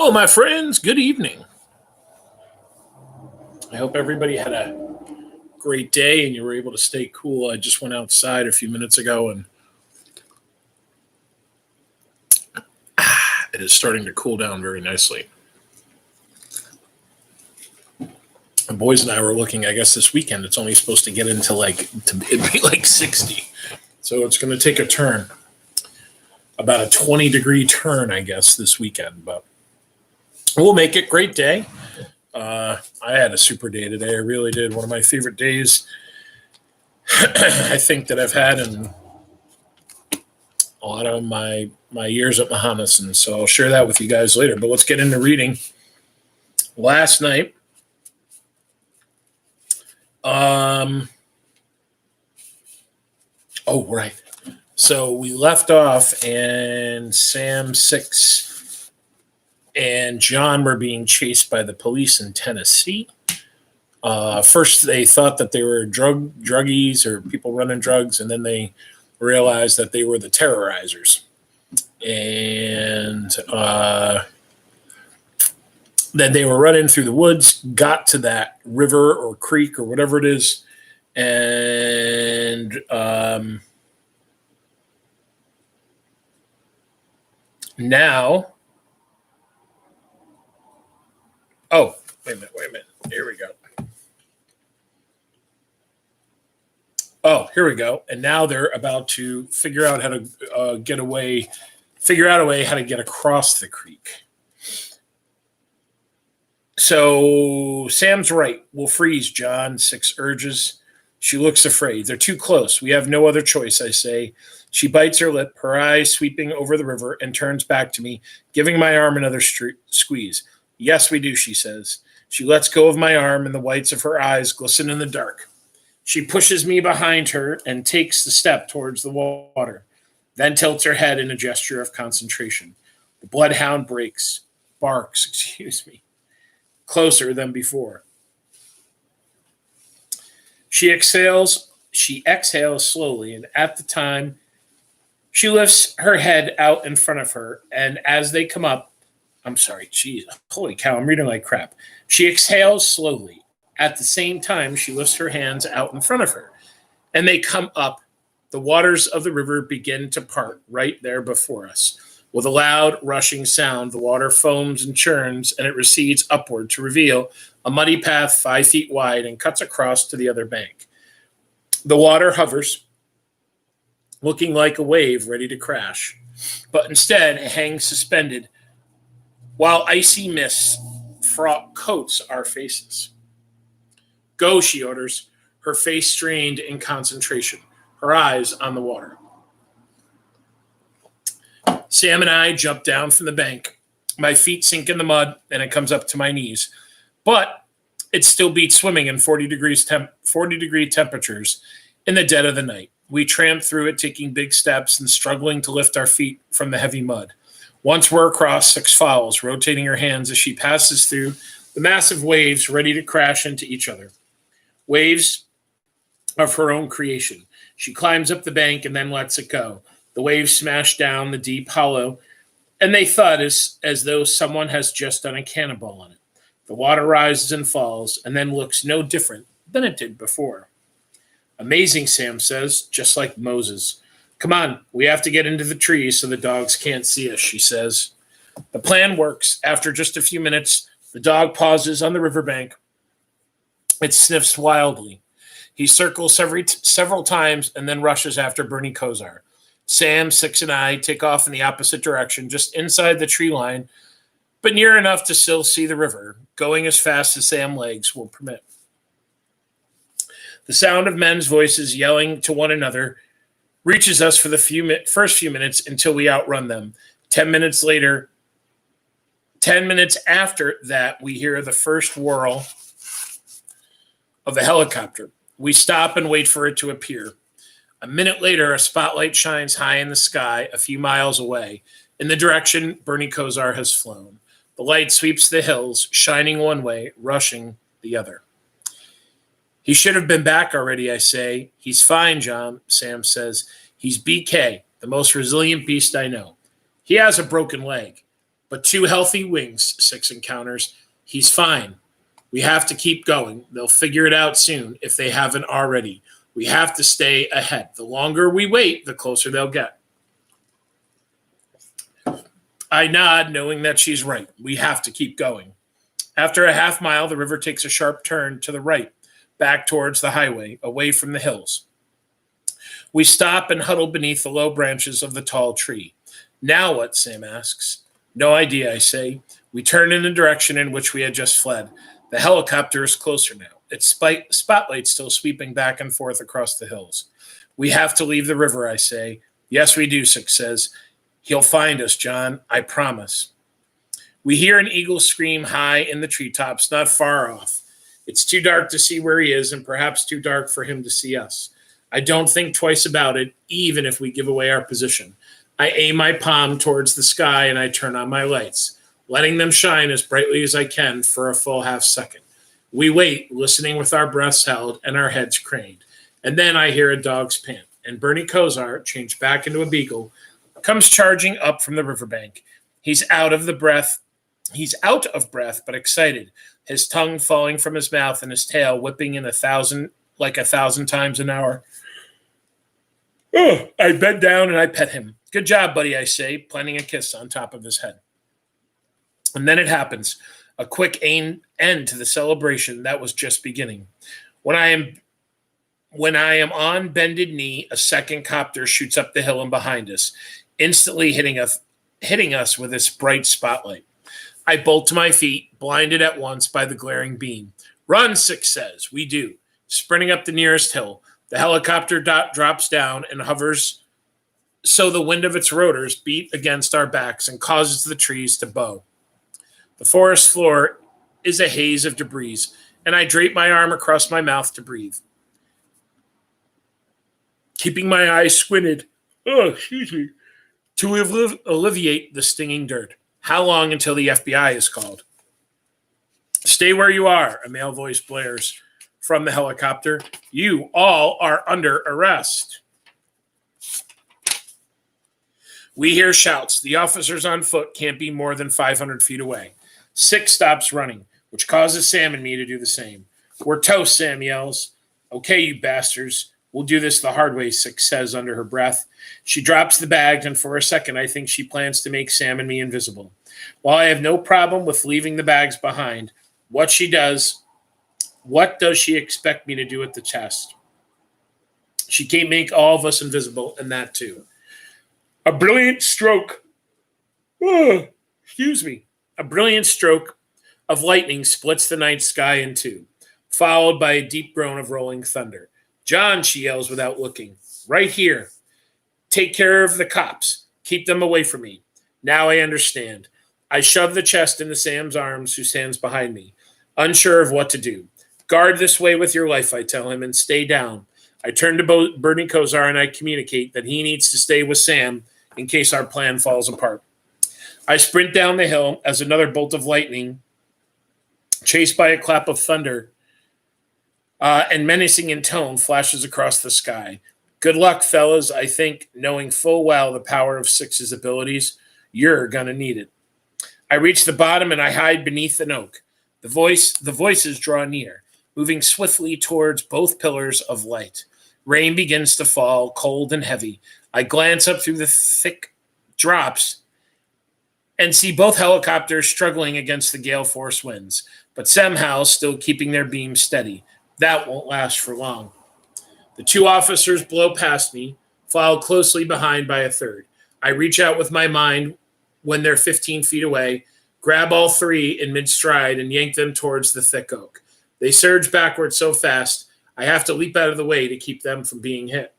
Hello, my friends. Good evening. I hope everybody had a great day and you were able to stay cool. I just went outside a few minutes ago and it is starting to cool down very nicely. The boys and I were looking, I guess this weekend it's only supposed to get into it'd be like 60. So it's going to take a turn, about a 20-degree turn, I guess, this weekend. But we'll make it. Great day. I had a super day today. I really did. One of my favorite days I think that I've had in a lot of my years at Mohammedan. So I'll share that with you guys later. But let's get into reading. Last night, oh, right. So we left off and Sam 6 and John were being chased by the police in Tennessee. First, they thought that they were druggies or people running drugs, and then they realized that they were the terrorizers. And then they were running through the woods, got to that river or creek or whatever it is, and now... Oh, wait a minute. Here we go. Oh, here we go. And now they're about to figure out how to figure out a way how to get across the creek. So Sam's right. We'll freeze, John, 6 urges. She looks afraid. They're too close. We have no other choice, I say. She bites her lip, her eyes sweeping over the river, and turns back to me, giving my arm another squeeze. Yes, we do, she says. She lets go of my arm, and the whites of her eyes glisten in the dark. She pushes me behind her and takes the step towards the water, then tilts her head in a gesture of concentration. The bloodhound barks, closer than before. She exhales slowly, and at the time, she lifts her head out in front of her, and as they come up, I'm sorry, geez, holy cow, I'm reading like crap. She exhales slowly. At the same time, she lifts her hands out in front of her, and they come up. The waters of the river begin to part right there before us. With a loud, rushing sound, the water foams and churns, and it recedes upward to reveal a muddy path 5 feet wide and cuts across to the other bank. The water hovers, looking like a wave ready to crash, but instead it hangs suspended while icy mist coats our faces. Go, she orders, her face strained in concentration, her eyes on the water. Sam and I jump down from the bank. My feet sink in the mud, and it comes up to my knees. But it still beats swimming in 40-degree temperatures in the dead of the night. We tramp through it, taking big steps and struggling to lift our feet from the heavy mud. Once we're across, 6 follows, rotating her hands as she passes through the massive waves ready to crash into each other. Waves of her own creation. She climbs up the bank and then lets it go. The waves smash down the deep hollow, and they thud as though someone has just done a cannonball on it. The water rises and falls, and then looks no different than it did before. Amazing, Sam says, just like Moses. Come on, we have to get into the trees so the dogs can't see us, she says. The plan works. After just a few minutes, the dog pauses on the riverbank. It sniffs wildly. He circles several times and then rushes after Bernie Kosar. Sam, 6, and I take off in the opposite direction, just inside the tree line, but near enough to still see the river, going as fast as Sam's legs will permit. The sound of men's voices yelling to one another reaches us for the first few minutes until we outrun them. 10 minutes after that, we hear the first whirl of the helicopter. We stop and wait for it to appear. A minute later, a spotlight shines high in the sky a few miles away, in the direction Bernie Kosar has flown. The light sweeps the hills, shining one way, rushing the other. He should have been back already, I say. He's fine, John, Sam says. He's BK, the most resilient beast I know. He has a broken leg, But 2 healthy wings, Six encounters. He's fine. We have to keep going. They'll figure it out soon if they haven't already. We have to stay ahead. The longer we wait, the closer they'll get. I nod, knowing that she's right. We have to keep going. After a half mile, the river takes a sharp turn to the right, back towards the highway, away from the hills. We stop and huddle beneath the low branches of the tall tree. Now what? Sam asks. No idea, I say. We turn in the direction in which we had just fled. The helicopter is closer now, its spotlight still sweeping back and forth across the hills. We have to leave the river, I say. Yes, we do, Six says. He'll find us, John, I promise. We hear an eagle scream high in the treetops, not far off. It's too dark to see where he is, and perhaps too dark for him to see us. I don't think twice about it, even if we give away our position. I aim my palm towards the sky, and I turn on my lights, letting them shine as brightly as I can for a full half second. We wait, listening with our breaths held and our heads craned. And then I hear a dog's pant, and Bernie Kosar, changed back into a beagle, comes charging up from the riverbank. He's out of breath, but excited, his tongue falling from his mouth and his tail whipping in 1,000 times an hour. Oh, I bend down and I pet him. Good job, buddy, I say, planting a kiss on top of his head. And then it happens, a quick end to the celebration that was just beginning. When I am on bended knee, a second copter shoots up the hill and behind us, instantly hitting us with its bright spotlight. I bolt to my feet, blinded at once by the glaring beam. Run, Six says. We do. Sprinting up the nearest hill, the helicopter drops down and hovers so the wind of its rotors beat against our backs and causes the trees to bow. The forest floor is a haze of debris, and I drape my arm across my mouth to breathe. Keeping my eyes squinted, to alleviate the stinging dirt. How long until the FBI is called? Stay where you are, a male voice blares from the helicopter. You all are under arrest. We hear shouts. The officers on foot can't be more than 500 feet away. Six stops running, which causes Sam and me to do the same. We're toast, Sam yells. Okay, you bastards. We'll do this the hard way, Six says under her breath. She drops the bag, and for a second I think she plans to make Sam and me invisible. While I have no problem with leaving the bags behind, what does she expect me to do at the test? She can't make all of us invisible, and that too. A brilliant stroke of lightning splits the night sky in two, followed by a deep groan of rolling thunder. John, she yells without looking. Right here. Take care of the cops. Keep them away from me. Now I understand. I shove the chest into Sam's arms, who stands behind me, unsure of what to do. Guard this way with your life, I tell him, and stay down. I turn to Bernie Kosar and I communicate that he needs to stay with Sam in case our plan falls apart. I sprint down the hill as another bolt of lightning, chased by a clap of thunder, and menacing in tone, flashes across the sky. Good luck, fellas, I think, knowing full well the power of Six's abilities. You're gonna need it. I reach the bottom and I hide beneath an oak. The voices draw near, moving swiftly towards both pillars of light. Rain begins to fall, cold and heavy. I glance up through the thick drops and see both helicopters struggling against the gale force winds, but somehow still keeping their beams steady. That won't last for long. The two officers blow past me, followed closely behind by a third. I reach out with my mind when they're 15 feet away, grab all three in mid-stride, and yank them towards the thick oak. They surge backward so fast, I have to leap out of the way to keep them from being hit.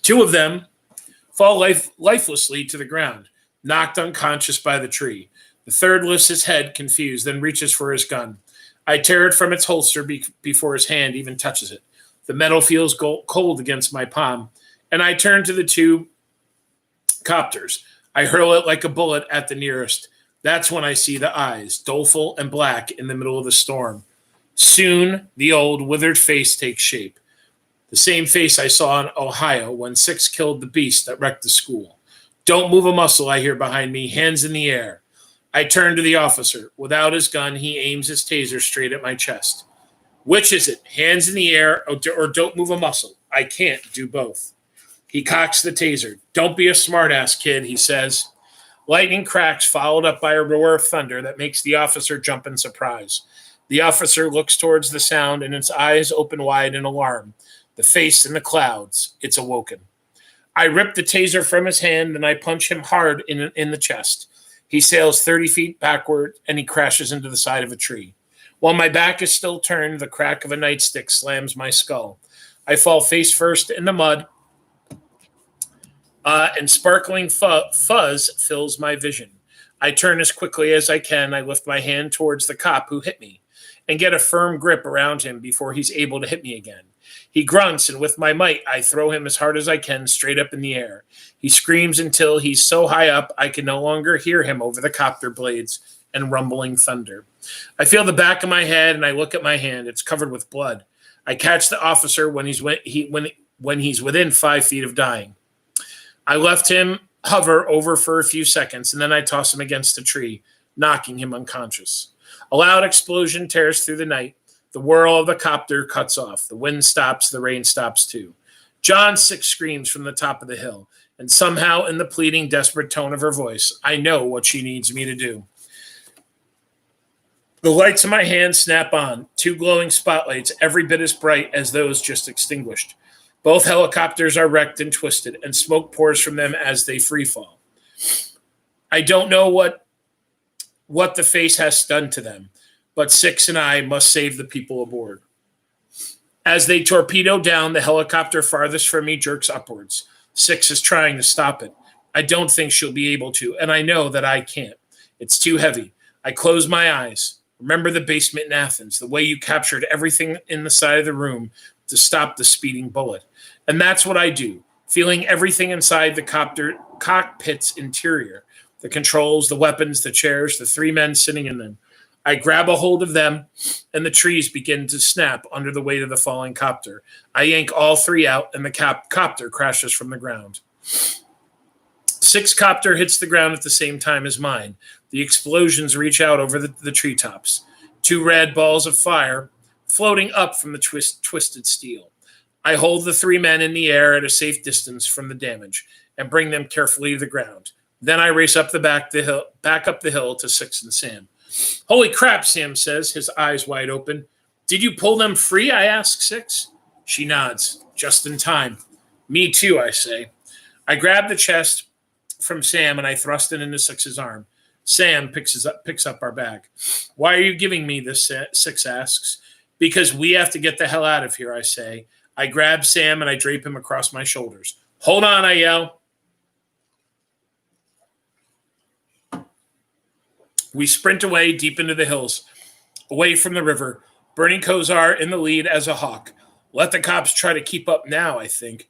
Two of them fall lifelessly to the ground, knocked unconscious by the tree. The third lifts his head, confused, then reaches for his gun. I tear it from its holster before his hand even touches it. The metal feels cold against my palm, and I turn to the two copters. I hurl it like a bullet at the nearest. That's when I see the eyes, doleful and black in the middle of the storm. Soon, the old withered face takes shape. The same face I saw in Ohio when Six killed the beast that wrecked the school. Don't move a muscle, I hear behind me, hands in the air. I turn to the officer. Without his gun, he aims his taser straight at my chest. Which is it? Hands in the air or don't move a muscle? I can't do both. He cocks the taser. Don't be a smartass, kid, he says. Lightning cracks, followed up by a roar of thunder that makes the officer jump in surprise. The officer looks towards the sound, and its eyes open wide in alarm. The face in the clouds. It's awoken. I rip the taser from his hand, and I punch him hard in the chest. He sails 30 feet backward, and he crashes into the side of a tree. While my back is still turned, the crack of a nightstick slams my skull. I fall face first in the mud, and sparkling fuzz fills my vision. I turn as quickly as I can. I lift my hand towards the cop who hit me and get a firm grip around him before he's able to hit me again. He grunts, and with my might, I throw him as hard as I can straight up in the air. He screams until he's so high up I can no longer hear him over the copter blades and rumbling thunder. I feel the back of my head, and I look at my hand. It's covered with blood. I catch the officer when he's within 5 feet of dying. I left him hover over for a few seconds, and then I toss him against a tree, knocking him unconscious. A loud explosion tears through the night. The whirl of the copter cuts off. The wind stops. The rain stops too. John 6 screams from the top of the hill, and somehow in the pleading, desperate tone of her voice, I know what she needs me to do. The lights in my hand snap on, 2 glowing spotlights, every bit as bright as those just extinguished. Both helicopters are wrecked and twisted, and smoke pours from them as they freefall. I don't know what the face has done to them, but 6 and I must save the people aboard. As they torpedo down, the helicopter farthest from me jerks upwards. 6 is trying to stop it. I don't think she'll be able to, and I know that I can't. It's too heavy. I close my eyes. Remember the basement in Athens, the way you captured everything in the side of the room to stop the speeding bullet. And that's what I do, feeling everything inside the cockpit's interior, the controls, the weapons, the chairs, the 3 men sitting in them. I grab a hold of them, and the trees begin to snap under the weight of the falling copter. I yank all 3 out, and the copter crashes from the ground. 6 copter hits the ground at the same time as mine. The explosions reach out over the treetops. 2 red balls of fire floating up from the twisted steel. I hold the 3 men in the air at a safe distance from the damage and bring them carefully to the ground. Then I race up back up the hill to 6 and Sam. Holy crap, Sam says, his eyes wide open. Did you pull them free? I ask 6. She nods, just in time. Me too, I say. I grab the chest from Sam and I thrust it into 6's arm. Sam picks up our bag. Why are you giving me this? 6 asks. Because we have to get the hell out of here, I say. I grab Sam and I drape him across my shoulders. Hold on, I yell. We sprint away deep into the hills, away from the river, Bernie Kosar in the lead as a hawk. Let the cops try to keep up now, I think.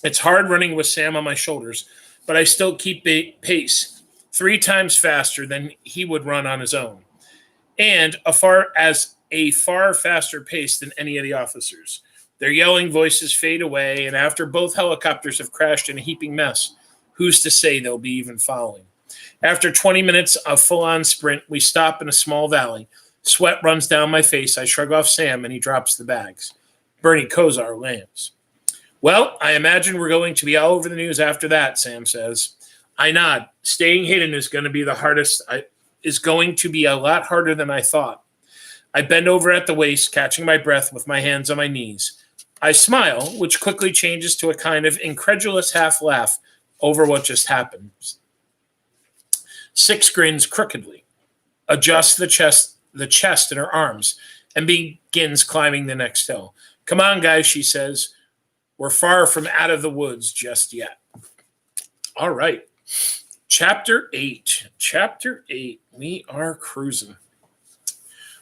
It's hard running with Sam on my shoulders, but I still keep pace, 3 times faster than he would run on his own, and a far faster pace than any of the officers. Their yelling voices fade away, and after both helicopters have crashed in a heaping mess, who's to say they'll be even following? After 20 minutes of full-on sprint, we stop in a small valley. Sweat runs down my face. I shrug off Sam, and he drops the bags. Bernie Kosar lands. Well, I imagine we're going to be all over the news after that, Sam says. I nod. Staying hidden is going to be a lot harder than I thought. I bend over at the waist, catching my breath with my hands on my knees. I smile, which quickly changes to a kind of incredulous half laugh over what just happened. 6 grins crookedly, adjusts the chest in her arms, and begins climbing the next hill. Come on, guys, she says. We're far from out of the woods just yet. All right. Chapter 8. We are cruising.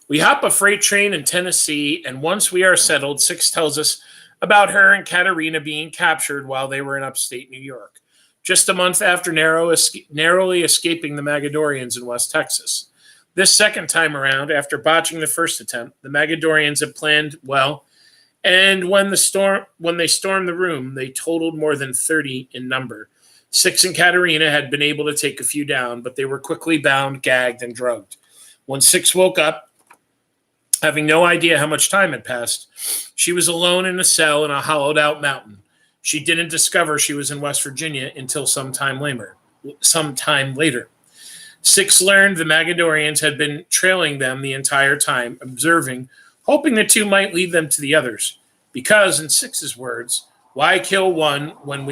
We hop a freight train in Tennessee, and once we are settled, 6 tells us about her and Katerina being captured while they were in upstate New York, just a month after narrowly escaping the Magadorians in West Texas. This second time around, after botching the first attempt, the Magadorians had planned well, and when they stormed the room, they totaled more than 30 in number. Six and Katerina had been able to take a few down, but they were quickly bound, gagged, and drugged. When Six woke up, having no idea how much time had passed, she was alone in a cell in a hollowed-out mountain. She didn't discover she was in West Virginia until some time later. Six learned the Magadorians had been trailing them the entire time, observing, hoping the two might lead them to the others. Because, in Six's words, why kill one when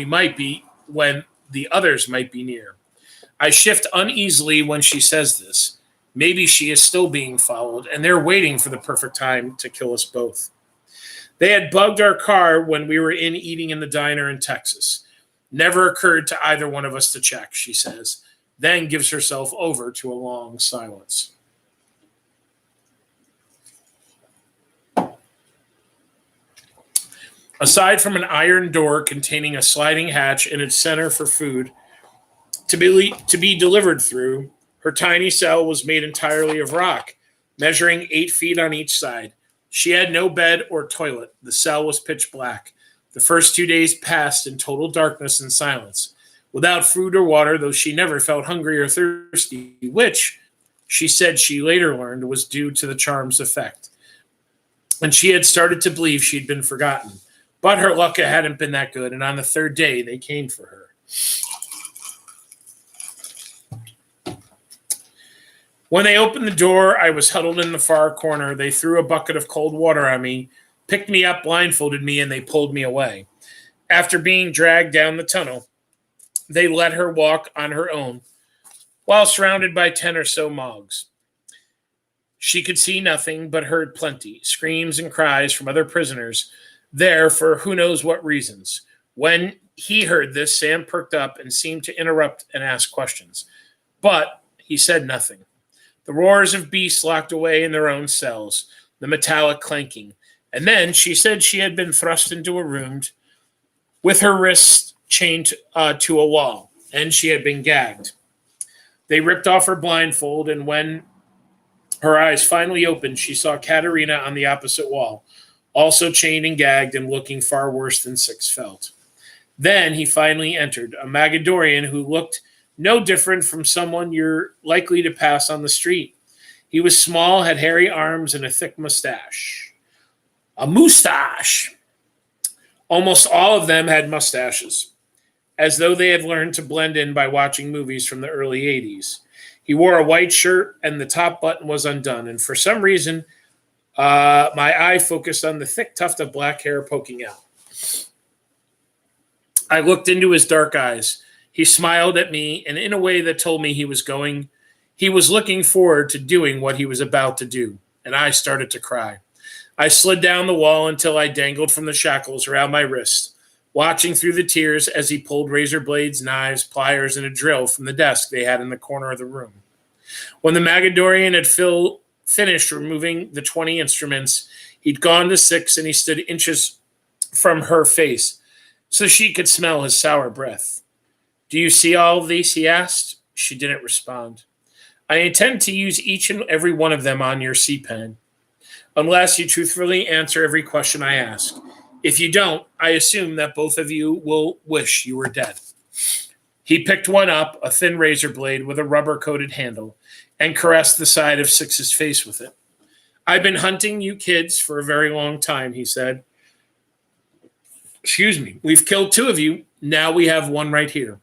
the others might be near? I shift uneasily when she says this. Maybe she is still being followed, and they're waiting for the perfect time to kill us both. They had bugged our car when we were eating in the diner in Texas. Never occurred to either one of us to check, she says, then gives herself over to a long silence. Aside from an iron door containing a sliding hatch in its center for food to be delivered through, her tiny cell was made entirely of rock, measuring 8 feet on each side. She had no bed or toilet. The cell was pitch black. The first 2 days passed in total darkness and silence, without food or water, though she never felt hungry or thirsty, which she said she later learned was due to the charm's effect. And she had started to believe she'd been forgotten. But her luck hadn't been that good, and on the third day, they came for her. When they opened the door, I was huddled in the far corner. They threw a bucket of cold water on me, picked me up, blindfolded me, and they pulled me away. After being dragged down the tunnel, they let her walk on her own, while surrounded by 10 or so Mogs. She could see nothing, but heard plenty, screams and cries from other prisoners, there for who knows what reasons. When he heard this, Sam perked up and seemed to interrupt and ask questions. But he said nothing. The roars of beasts locked away in their own cells, the metallic clanking. And then she said she had been thrust into a room with her wrists chained to a wall, and she had been gagged. They ripped off her blindfold, and when her eyes finally opened, she saw Katerina on the opposite wall, also chained and gagged and looking far worse than Six felt. Then he finally entered, a Magadorian who looked no different from someone you're likely to pass on the street. He was small, had hairy arms, and a thick mustache. A mustache! Almost all of them had mustaches, as though they had learned to blend in by watching movies from the early 80s. He wore a white shirt, and the top button was undone, and for some reason, my eye focused on the thick tuft of black hair poking out. I looked into his dark eyes. He smiled at me, and in a way that told me he was looking forward to doing what he was about to do, and I started to cry. I slid down the wall until I dangled from the shackles around my wrist, watching through the tears as he pulled razor blades, knives, pliers, and a drill from the desk they had in the corner of the room. When the Magadorian had finished removing the 20 instruments, he'd gone to Six, and he stood inches from her face so she could smell his sour breath. "Do you see all of these?" he asked. She didn't respond. "I intend to use each and every one of them on your C-pen, unless you truthfully answer every question I ask. If you don't, I assume that both of you will wish you were dead." He picked one up, a thin razor blade with a rubber-coated handle, and caressed the side of Six's face with it. "I've been hunting you kids for a very long time," he said. "Excuse me. We've killed 2 of you. Now we have one right here.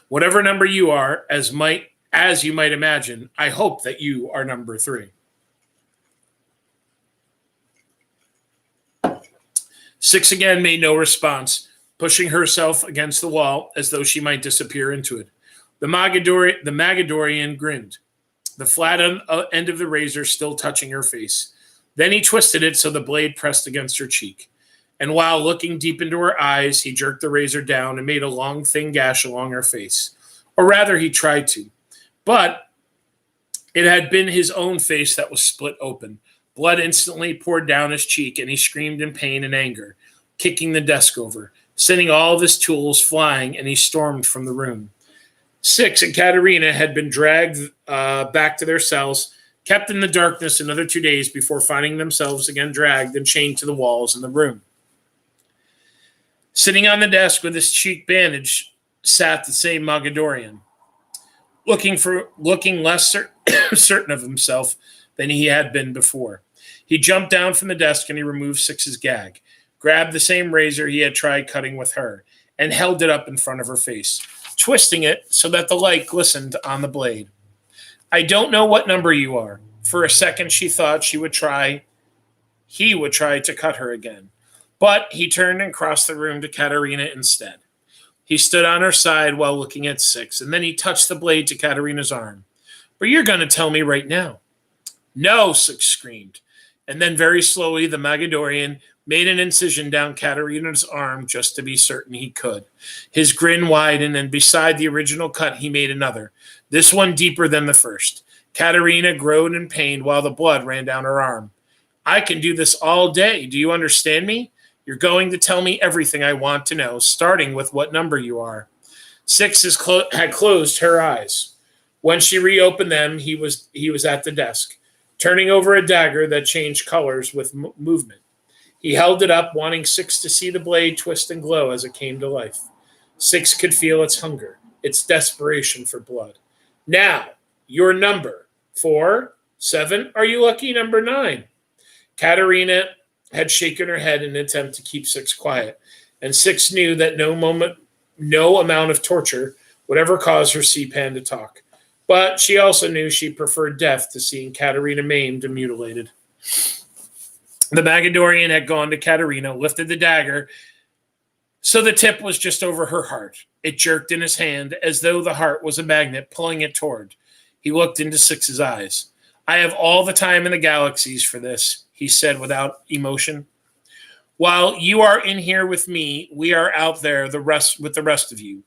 Whatever number you are, as you might imagine, I hope that you are number 3. Six again made no response, pushing herself against the wall as though she might disappear into it. The Magadorian grinned, the flat end of the razor still touching her face. Then he twisted it so the blade pressed against her cheek. And while looking deep into her eyes, he jerked the razor down and made a long, thin gash along her face. Or rather, he tried to. But it had been his own face that was split open. Blood instantly poured down his cheek, and he screamed in pain and anger, kicking the desk over, sending all of his tools flying, and he stormed from the room. Six and Katerina had been dragged back to their cells, kept in the darkness another 2 days before finding themselves again dragged and chained to the walls in the room. Sitting on the desk with his cheek bandaged sat the same Mogadorian, looking less certain of himself than he had been before. He jumped down from the desk and he removed Six's gag, grabbed the same razor he had tried cutting with her, and held it up in front of her face, twisting it so that the light glistened on the blade. I don't know what number you are. For a second she thought he would try to cut her again. But he turned and crossed the room to Katerina instead. He stood on her side while looking at Six, and then he touched the blade to Katerina's arm. But you're going to tell me right now. No, Six screamed. And then very slowly the Mogadorian made an incision down Katerina's arm just to be certain he could. His grin widened, and beside the original cut he made another, this one deeper than the first. Katerina groaned in pain while the blood ran down her arm. I can do this all day. Do you understand me? You're going to tell me everything I want to know, starting with what number you are. Six had closed her eyes. When she reopened them, he was at the desk, turning over a dagger that changed colors with movement. He held it up, wanting Six to see the blade twist and glow as it came to life. Six could feel its hunger, its desperation for blood. Now, your number. 4, 7, are you lucky? Number 9. Katerina had shaken her head in an attempt to keep Six quiet, and Six knew that no amount of torture would ever cause her C-Pan to talk. But she also knew she preferred death to seeing Katerina maimed and mutilated. The Mogadorian had gone to Katerina, lifted the dagger, so the tip was just over her heart. It jerked in his hand as though the heart was a magnet pulling it toward. He looked into Six's eyes. I have all the time in the galaxies for this, he said without emotion. While you are in here with me, we are out there with the rest of you.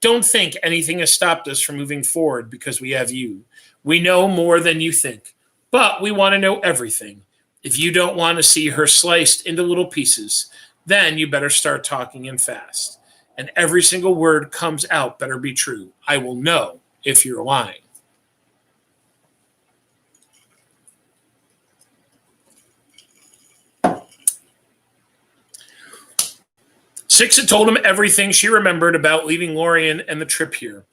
Don't think anything has stopped us from moving forward because we have you. We know more than you think, but we want to know everything. If you don't want to see her sliced into little pieces, then you better start talking and fast. And every single word comes out better be true. I will know if you're lying. Six had told him everything she remembered about leaving Lorien and the trip here.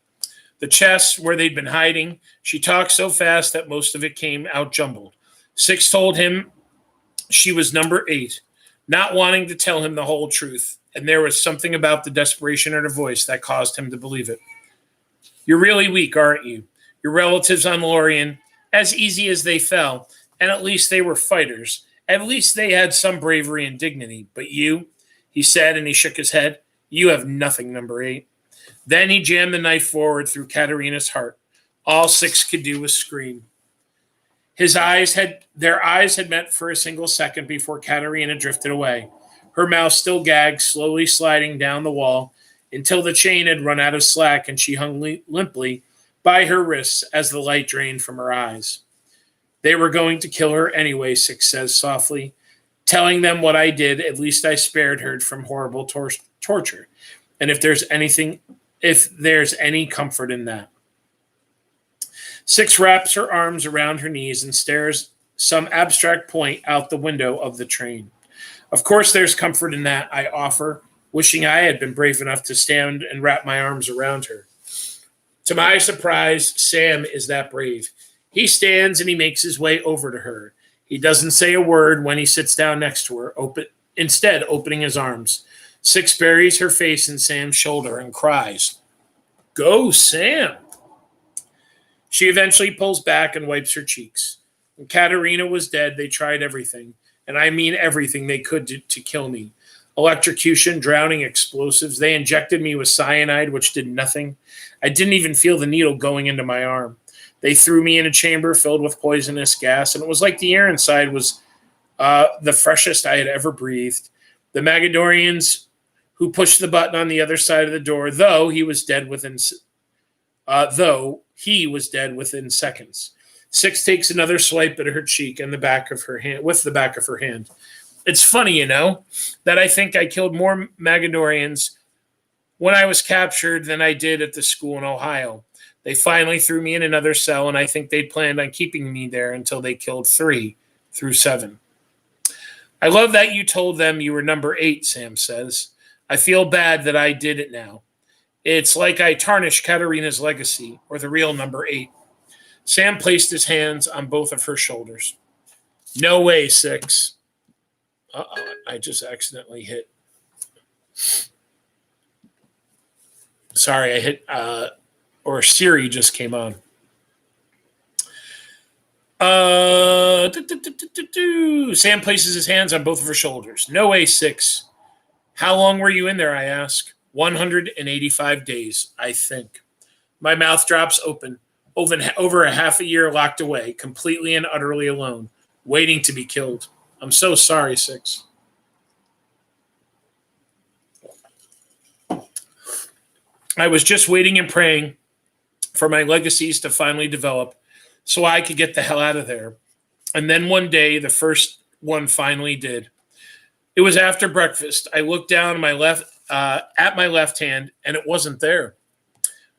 The chest where they'd been hiding. She talked so fast that most of it came out jumbled. Six told him she was number 8, not wanting to tell him the whole truth, and there was something about the desperation in her voice that caused him to believe it. You're really weak, aren't you? Your relatives on Lorien, as easy as they fell, and at least they were fighters. At least they had some bravery and dignity. But you, he said, and he shook his head, you have nothing, number 8. Then he jammed the knife forward through Katerina's heart. All Six could do was scream. Their eyes had met for a single second before Katerina drifted away, her mouth still gagged, slowly sliding down the wall until the chain had run out of slack and she hung limply by her wrists as the light drained from her eyes. They were going to kill her anyway, Six says softly. Telling them what I did, at least I spared her from horrible torture. And if there's any comfort in that. Six wraps her arms around her knees and stares some abstract point out the window of the train. Of course there's comfort in that, I offer, wishing I had been brave enough to stand and wrap my arms around her. To my surprise, Sam is that brave. He stands and he makes his way over to her. He doesn't say a word when he sits down next to her, instead opening his arms. Six buries her face in Sam's shoulder and cries, "Go, Sam!" She eventually pulls back and wipes her cheeks. When Katerina was dead, they tried everything, and I mean everything they could to kill me. Electrocution, drowning, explosives. They injected me with cyanide, which did nothing. I didn't even feel the needle going into my arm. They threw me in a chamber filled with poisonous gas, and it was like the air inside was the freshest I had ever breathed. The Mogadorians who pushed the button on the other side of the door, though he was dead within seconds. Six takes another swipe at her cheek and the back of her hand with the back of her hand. It's funny, that I think I killed more Mogadorians when I was captured than I did at the school in Ohio. They finally threw me in another cell, and I think they planned on keeping me there until they killed 3 through 7. I love that you told them you were number 8, Sam says. I feel bad that I did it now. It's like I tarnished Katerina's legacy, or the real number 8. Sam placed his hands on both of her shoulders. No way, 6. Uh-oh, I just accidentally hit. Sorry, I hit, or Siri just came on. Sam places his hands on both of her shoulders. No way, 6. How long were you in there, I ask. 185 days, I think. My mouth drops open. Over a half a year locked away, completely and utterly alone, waiting to be killed. I'm so sorry, 6. I was just waiting and praying for my legacies to finally develop so I could get the hell out of there. And then one day, the first one finally did. It was after breakfast. I looked down at my left hand, and it wasn't there.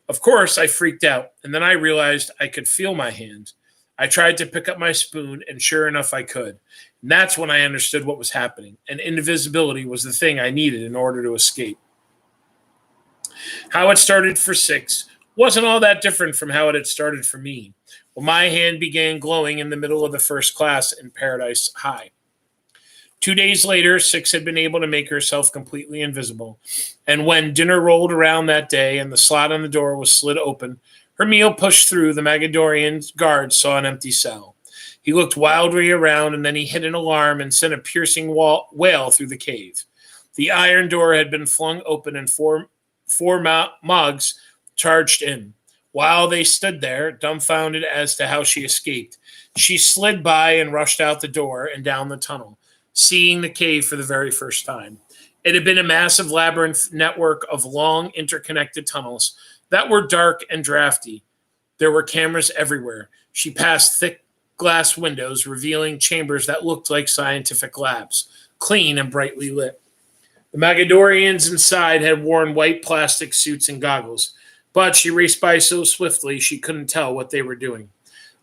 Of course, I freaked out, and then I realized I could feel my hand. I tried to pick up my spoon, and sure enough, I could. And that's when I understood what was happening, and invisibility was the thing I needed in order to escape. How it started for 6 wasn't all that different from how it had started for me, when my hand began glowing in the middle of the first class in Paradise High. 2 days later, 6 had been able to make herself completely invisible, and when dinner rolled around that day and the slot on the door was slid open, her meal pushed through, the Magadorian guard saw an empty cell. He looked wildly around, and then he hit an alarm and sent a piercing wail through the cave. The iron door had been flung open, and four Mogs charged in. While they stood there, dumbfounded as to how she escaped, she slid by and rushed out the door and down the tunnel, seeing the cave for the very first time. It had been a massive labyrinth network of long, interconnected tunnels that were dark and drafty. There were cameras everywhere. She passed thick glass windows, revealing chambers that looked like scientific labs, clean and brightly lit. The Magadorians inside had worn white plastic suits and goggles, but she raced by so swiftly she couldn't tell what they were doing.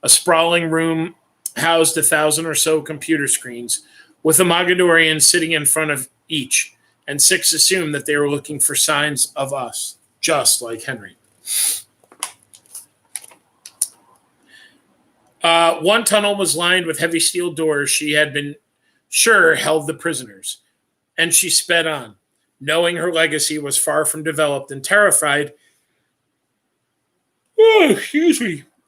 A sprawling room housed 1,000 or so computer screens, with a Magadorian sitting in front of each, and 6 assumed that they were looking for signs of us, just like Henry. One tunnel was lined with heavy steel doors she had been sure held the prisoners, and she sped on, knowing her legacy was far from developed and terrified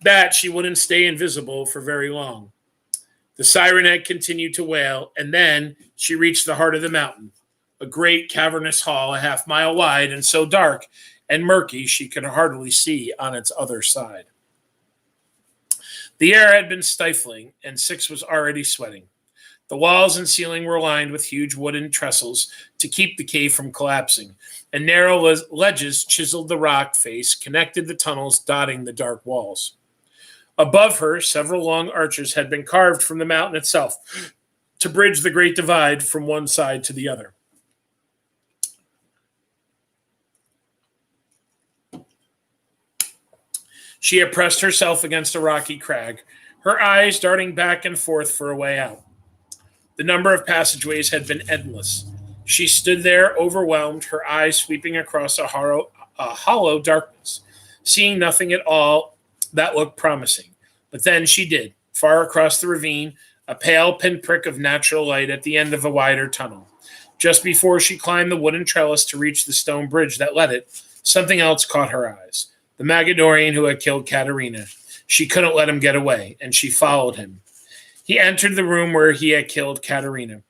that she wouldn't stay invisible for very long. The sirenet continued to wail, and then she reached the heart of the mountain, a great cavernous hall a half-mile wide and so dark and murky she could hardly see on its other side. The air had been stifling, and 6 was already sweating. The walls and ceiling were lined with huge wooden trestles to keep the cave from collapsing, and narrow ledges chiseled the rock face, connected the tunnels, dotting the dark walls. Above her, several long arches had been carved from the mountain itself to bridge the great divide from one side to the other. She had pressed herself against a rocky crag, her eyes darting back and forth for a way out. The number of passageways had been endless. She stood there, overwhelmed, her eyes sweeping across a hollow darkness, seeing nothing at all that looked promising. But then she did. Far across the ravine, a pale pinprick of natural light at the end of a wider tunnel. Just before she climbed the wooden trellis to reach the stone bridge that led it, something else caught her eyes. The Magadorian who had killed Katerina. She couldn't let him get away, and she followed him. He entered the room where he had killed Katerina.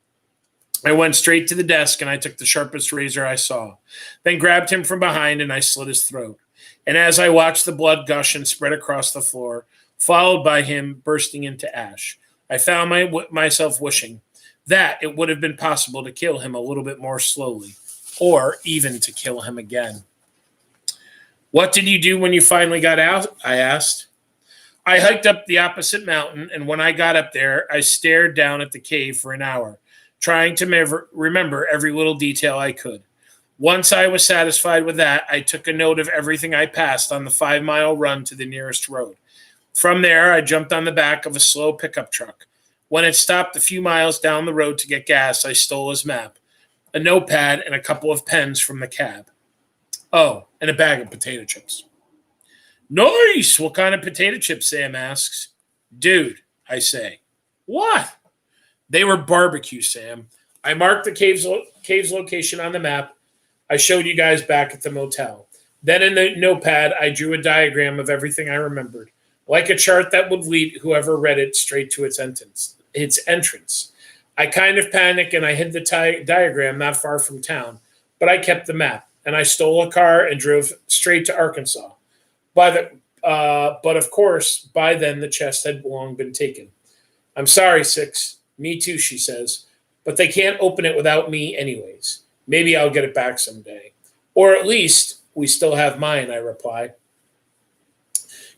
I went straight to the desk, and I took the sharpest razor I saw, then grabbed him from behind, and I slit his throat. And as I watched the blood gush and spread across the floor, followed by him bursting into ash, I found myself wishing that it would have been possible to kill him a little bit more slowly, or even to kill him again. "What did you do when you finally got out?" I asked. "I hiked up the opposite mountain, and when I got up there, I stared down at the cave for an hour, trying to remember every little detail I could. Once I was satisfied with that, I took a note of everything I passed on the 5-mile run to the nearest road. From there, I jumped on the back of a slow pickup truck. When it stopped a few miles down the road to get gas, I stole his map. a notepad, and a couple of pens from the cab. Oh, and a bag of potato chips. Nice! What kind of potato chips, Sam asks. Dude, I say. What? They were barbecue, Sam. I marked the cave's location on the map I showed you guys back at the motel. Then in the notepad, I drew a diagram of everything I remembered, like a chart that would lead whoever read it straight to its entrance. I kind of panicked and I hid the diagram not far from town, but I kept the map, and I stole a car and drove straight to Arkansas. But of course, by then the chest had long been taken. I'm sorry, Six. Me too, she says. But they can't open it without me anyways. Maybe I'll get it back someday. Or at least we still have mine, I reply.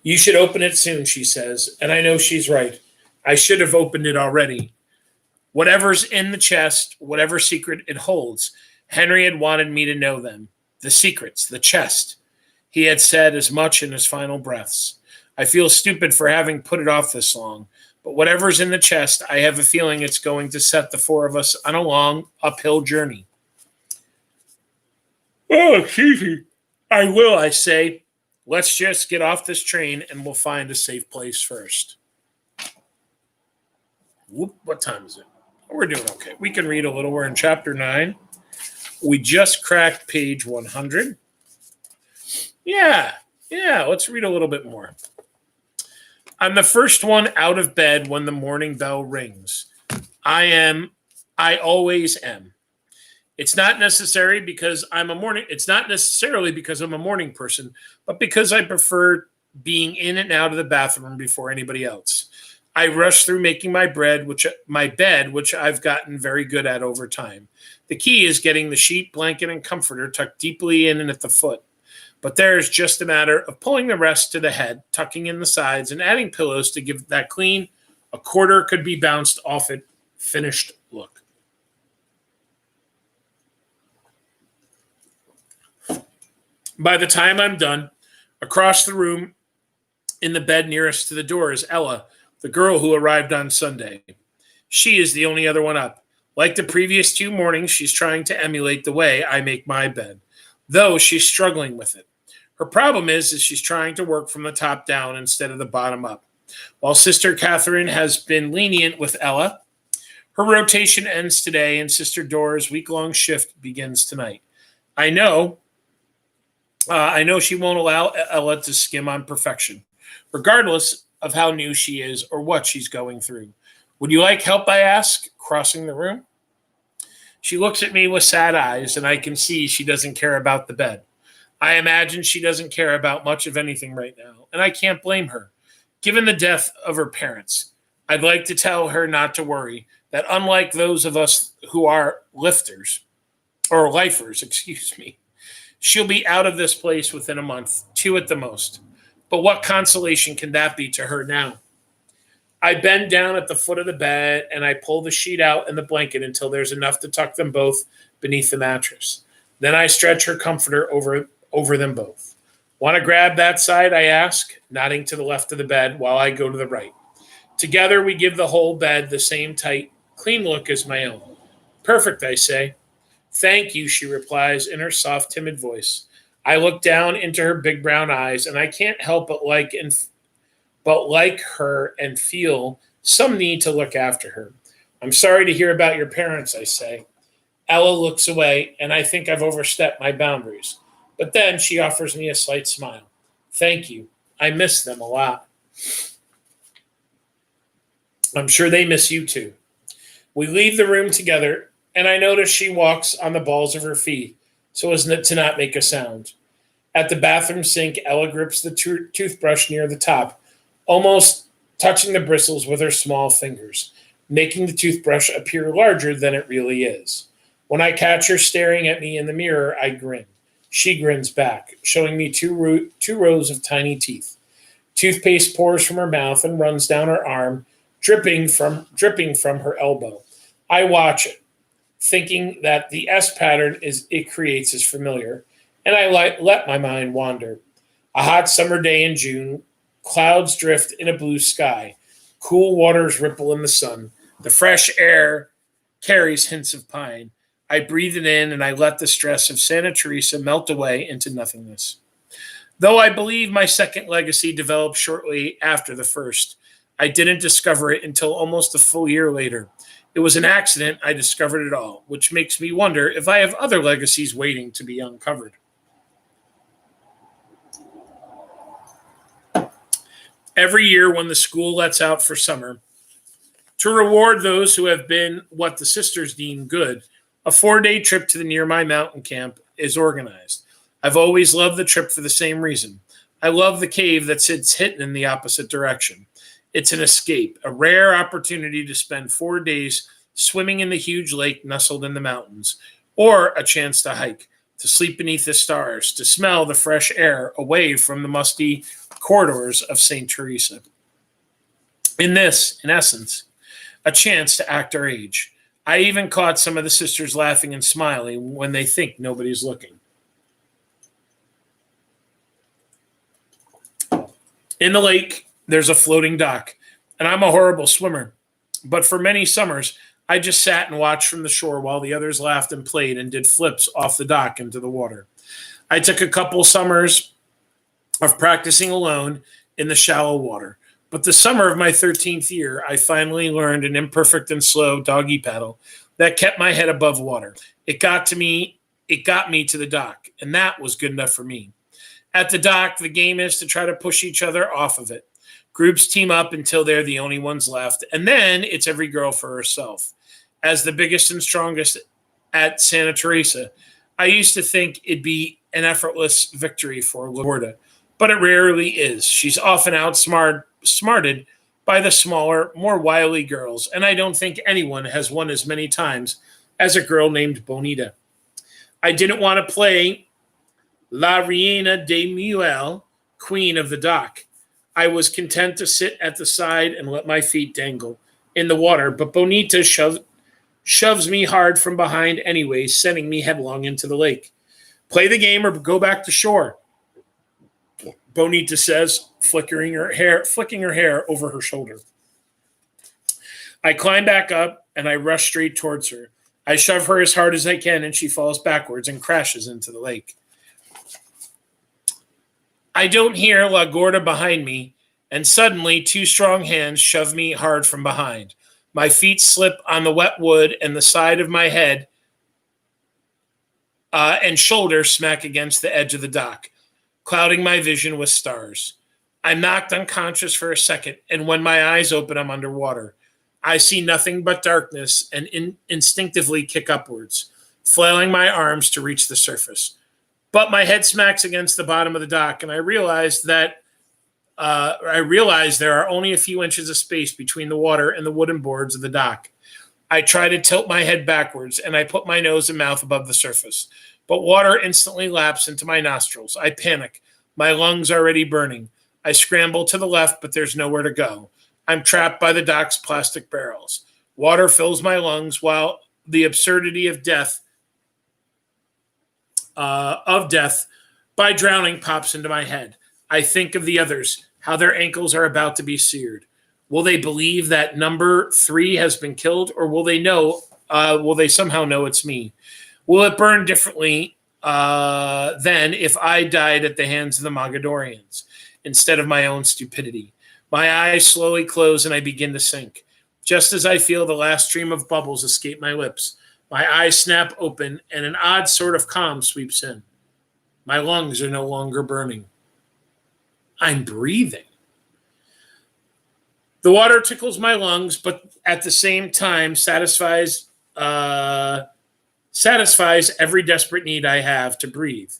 You should open it soon, she says. And I know she's right. I should have opened it already. Whatever's in the chest, whatever secret it holds, Henry had wanted me to know them. The secrets, the chest. He had said as much in his final breaths. I feel stupid for having put it off this long, but whatever's in the chest, I have a feeling it's going to set the four of us on a long, uphill journey. Oh, excuse me. I will, I say. Let's just get off this train and we'll find a safe place first. Whoop, what time is it? We're doing okay. We can read a little. We're in chapter 9. We just cracked page 100. Yeah, let's read a little bit more. I'm the first one out of bed when the morning bell rings. I always am. It's not necessarily because I'm a morning person, but because I prefer being in and out of the bathroom before anybody else. I rush through making my bed, which I've gotten very good at over time. The key is getting the sheet, blanket, and comforter tucked deeply in and at the foot. But there's just a matter of pulling the rest to the head, tucking in the sides, and adding pillows to give that clean, a quarter could be bounced off it, finished look. By the time I'm done, across the room in the bed nearest to the door is Ella, the girl who arrived on Sunday. She is the only other one up. Like the previous 2 mornings, she's trying to emulate the way I make my bed, though she's struggling with it. Her problem is she's trying to work from the top down instead of the bottom up. While Sister Catherine has been lenient with Ella, her rotation ends today and Sister Dora's week-long shift begins tonight. I know she won't allow Ella to skim on perfection, regardless of how new she is or what she's going through. Would you like help, I ask, crossing the room? She looks at me with sad eyes, and I can see she doesn't care about the bed. I imagine she doesn't care about much of anything right now, and I can't blame her. Given the death of her parents, I'd like to tell her not to worry, that unlike those of us who are lifers, she'll be out of this place within a month, 2 at the most. But what consolation can that be to her now? I bend down at the foot of the bed and I pull the sheet out and the blanket until there's enough to tuck them both beneath the mattress. Then I stretch her comforter over them both. Want to grab that side, I ask, nodding to the left of the bed while I go to the right. Together we give the whole bed the same tight, clean look as my own. Perfect, I say. Thank you, she replies in her soft, timid voice. I look down into her big brown eyes and I can't help but like her and feel some need to look after her. I'm sorry to hear about your parents, I say. Ella looks away, and I think I've overstepped my boundaries. But then she offers me a slight smile. Thank you. I miss them a lot. I'm sure they miss you too. We leave the room together, and I notice she walks on the balls of her feet so as to not make a sound. At the bathroom sink, Ella grips the toothbrush near the top, almost touching the bristles with her small fingers, making the toothbrush appear larger than it really is. When I catch her staring at me in the mirror, I grin. She grins back, showing me two rows of tiny teeth. Toothpaste pours from her mouth and runs down her arm, dripping from her elbow. I watch it, thinking that the S pattern it creates is familiar, and I let my mind wander. A hot summer day in June, clouds drift in a blue sky. Cool waters ripple in the sun. The fresh air carries hints of pine. I breathe it in and I let the stress of Santa Teresa melt away into nothingness. Though I believe my second legacy developed shortly after the first, I didn't discover it until almost a full year later. It was an accident I discovered it all, which makes me wonder if I have other legacies waiting to be uncovered. Every year when the school lets out for summer, to reward those who have been what the sisters deem good, a 4-day trip to the nearby mountain camp is organized. I've always loved the trip for the same reason. I love the cave that sits hidden in the opposite direction. It's an escape, a rare opportunity to spend 4 days swimming in the huge lake nestled in the mountains, or a chance to hike, to sleep beneath the stars, to smell the fresh air away from the musty corridors of St. Teresa. In essence, a chance to act our age. I even caught some of the sisters laughing and smiling when they think nobody's looking. In the lake, there's a floating dock, and I'm a horrible swimmer. But for many summers, I just sat and watched from the shore while the others laughed and played and did flips off the dock into the water. I took a couple summers of practicing alone in the shallow water. But the summer of my 13th year, I finally learned an imperfect and slow doggy paddle that kept my head above water. It got me to the dock, and that was good enough for me. At the dock, the game is to try to push each other off of it. Groups team up until they're the only ones left, and then it's every girl for herself. As the biggest and strongest at Santa Teresa, I used to think it'd be an effortless victory for LaGuardia, but it rarely is. She's often outsmarted by the smaller, more wily girls, and I don't think anyone has won as many times as a girl named Bonita. I didn't want to play La Reina de Muel, Queen of the Dock. I was content to sit at the side and let my feet dangle in the water, but Bonita shoves me hard from behind anyway, sending me headlong into the lake. Play the game or go back to shore, Bonita says, flicking her hair over her shoulder. I climb back up and I rush straight towards her. I shove her as hard as I can and she falls backwards and crashes into the lake. I don't hear LaGuardia behind me, and suddenly 2 strong hands shove me hard from behind. My feet slip on the wet wood and the side of my head and shoulder smack against the edge of the dock, clouding my vision with stars. I'm knocked unconscious for a second, and when my eyes open, I'm underwater. I see nothing but darkness and instinctively kick upwards, flailing my arms to reach the surface. But my head smacks against the bottom of the dock, and I realize there are only a few inches of space between the water and the wooden boards of the dock. I try to tilt my head backwards, and I put my nose and mouth above the surface. But water instantly laps into my nostrils. I panic. My lungs are already burning. I scramble to the left, but there's nowhere to go. I'm trapped by the dock's plastic barrels. Water fills my lungs while the absurdity of death by drowning pops into my head. I think of the others, how their ankles are about to be seared. Will they believe that number 3 has been killed, or will they somehow know it's me? Will it burn differently than if I died at the hands of the Mogadorians instead of my own stupidity? My eyes slowly close and I begin to sink. Just as I feel the last stream of bubbles escape my lips, my eyes snap open and an odd sort of calm sweeps in. My lungs are no longer burning. I'm breathing. The water tickles my lungs, but at the same time satisfies every desperate need I have to breathe.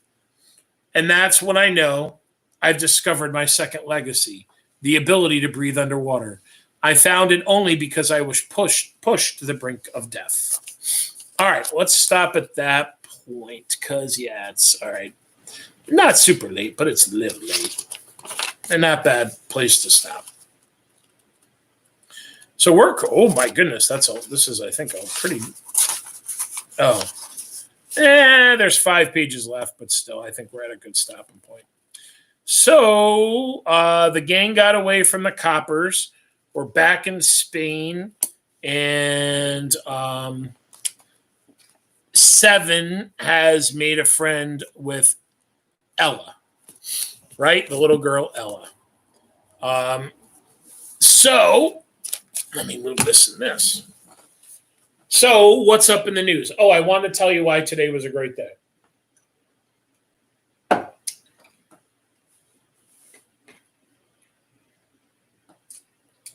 And that's when I know I've discovered my second legacy, the ability to breathe underwater. I found it only because I was pushed to the brink of death. All right, let's stop at that point because, yeah, it's all right. Not super late, but it's a little late. And not bad place to stop. So oh my goodness, that's all. This is, I think, a pretty, there's 5 pages left, but still, I think we're at a good stopping point. So the gang got away from the coppers. We're back in Spain, and 7 has made a friend with Ella, right? The little girl, Ella. So let me move this and this. So what's up in the news? Oh, I want to tell you why today was a great day.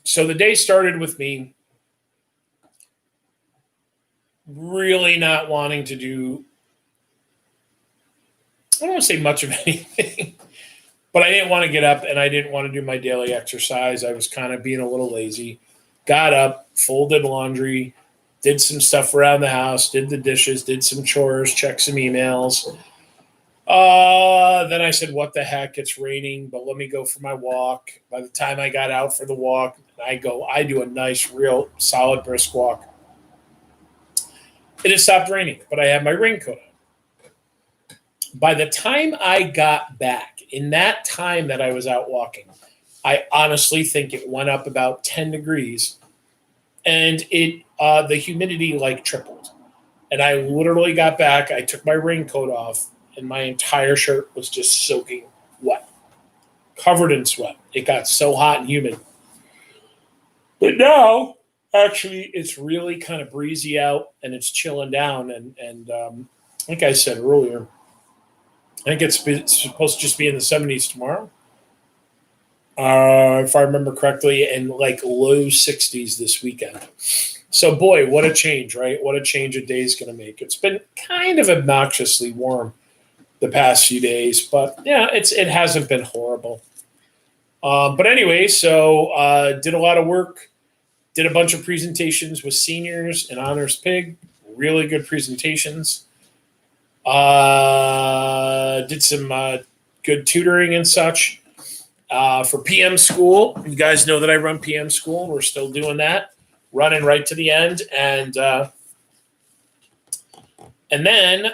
So the day started with me really not wanting to do, I don't want to say much of anything, but I didn't want to get up and I didn't want to do my daily exercise. I was kind of being a little lazy. Got up, folded laundry, did some stuff around the house, did the dishes, did some chores, checked some emails. Then I said, what the heck? It's raining, but let me go for my walk. By the time I got out for the walk, I do a nice, real solid brisk walk. It had stopped raining, but I had my raincoat on. By the time I got back, in that time that I was out walking, I honestly think it went up about 10 degrees, and the humidity like tripled. And I literally got back, I took my raincoat off, and my entire shirt was just soaking wet, covered in sweat. It got so hot and humid. But now, actually, it's really kind of breezy out, and it's chilling down. And like I said earlier, I think it's supposed to just be in the 70s tomorrow, if I remember correctly, and like low 60s this weekend. So, boy, what a change, right? What a change a day's going to make. It's been kind of obnoxiously warm the past few days, but yeah, it hasn't been horrible. But anyway, so did a lot of work, did a bunch of presentations with seniors in Honors Pig, really good presentations. Did some good tutoring and such for PM school. You guys know that I run PM school. We're still doing that, running right to the end, and then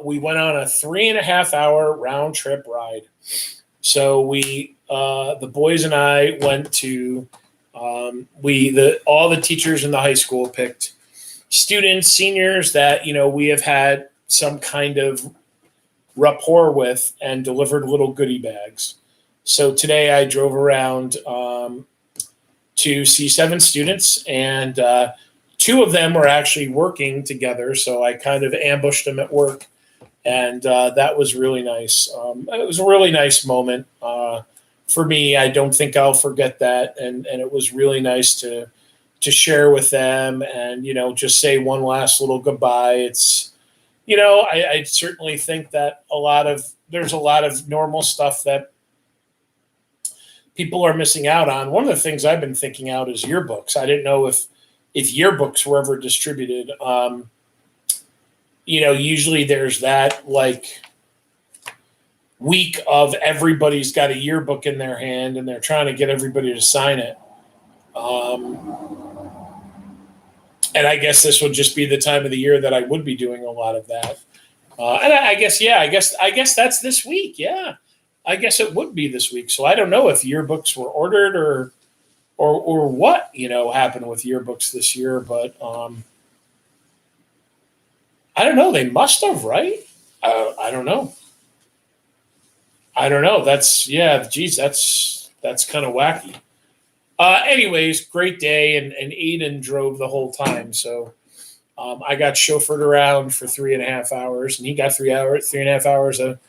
we went on a 3.5-hour round trip ride. So the boys and I went to all the teachers in the high school picked students, seniors that we have had some kind of rapport with, and delivered little goodie bags. So today I drove around to see 7 students, and 2 of them were actually working together. So I kind of ambushed them at work, and that was really nice. It was a really nice moment for me. I don't think I'll forget that, and it was really nice to share with them, and just say one last little goodbye. It's I certainly think that there's a lot of normal stuff that people are missing out on. One of the things I've been thinking out is yearbooks. I didn't know if yearbooks were ever distributed. Usually there's that like week of everybody's got a yearbook in their hand and they're trying to get everybody to sign it. And I guess this would just be the time of the year that I would be doing a lot of that. And I guess that's this week. Yeah, I guess it would be this week. So I don't know if yearbooks were ordered or what happened with yearbooks this year, but I don't know. They must have, right? I don't know. That's kind of wacky. Anyways, great day, and Aiden drove the whole time. So I got chauffeured around for 3.5 hours, and he got 3.5 hours of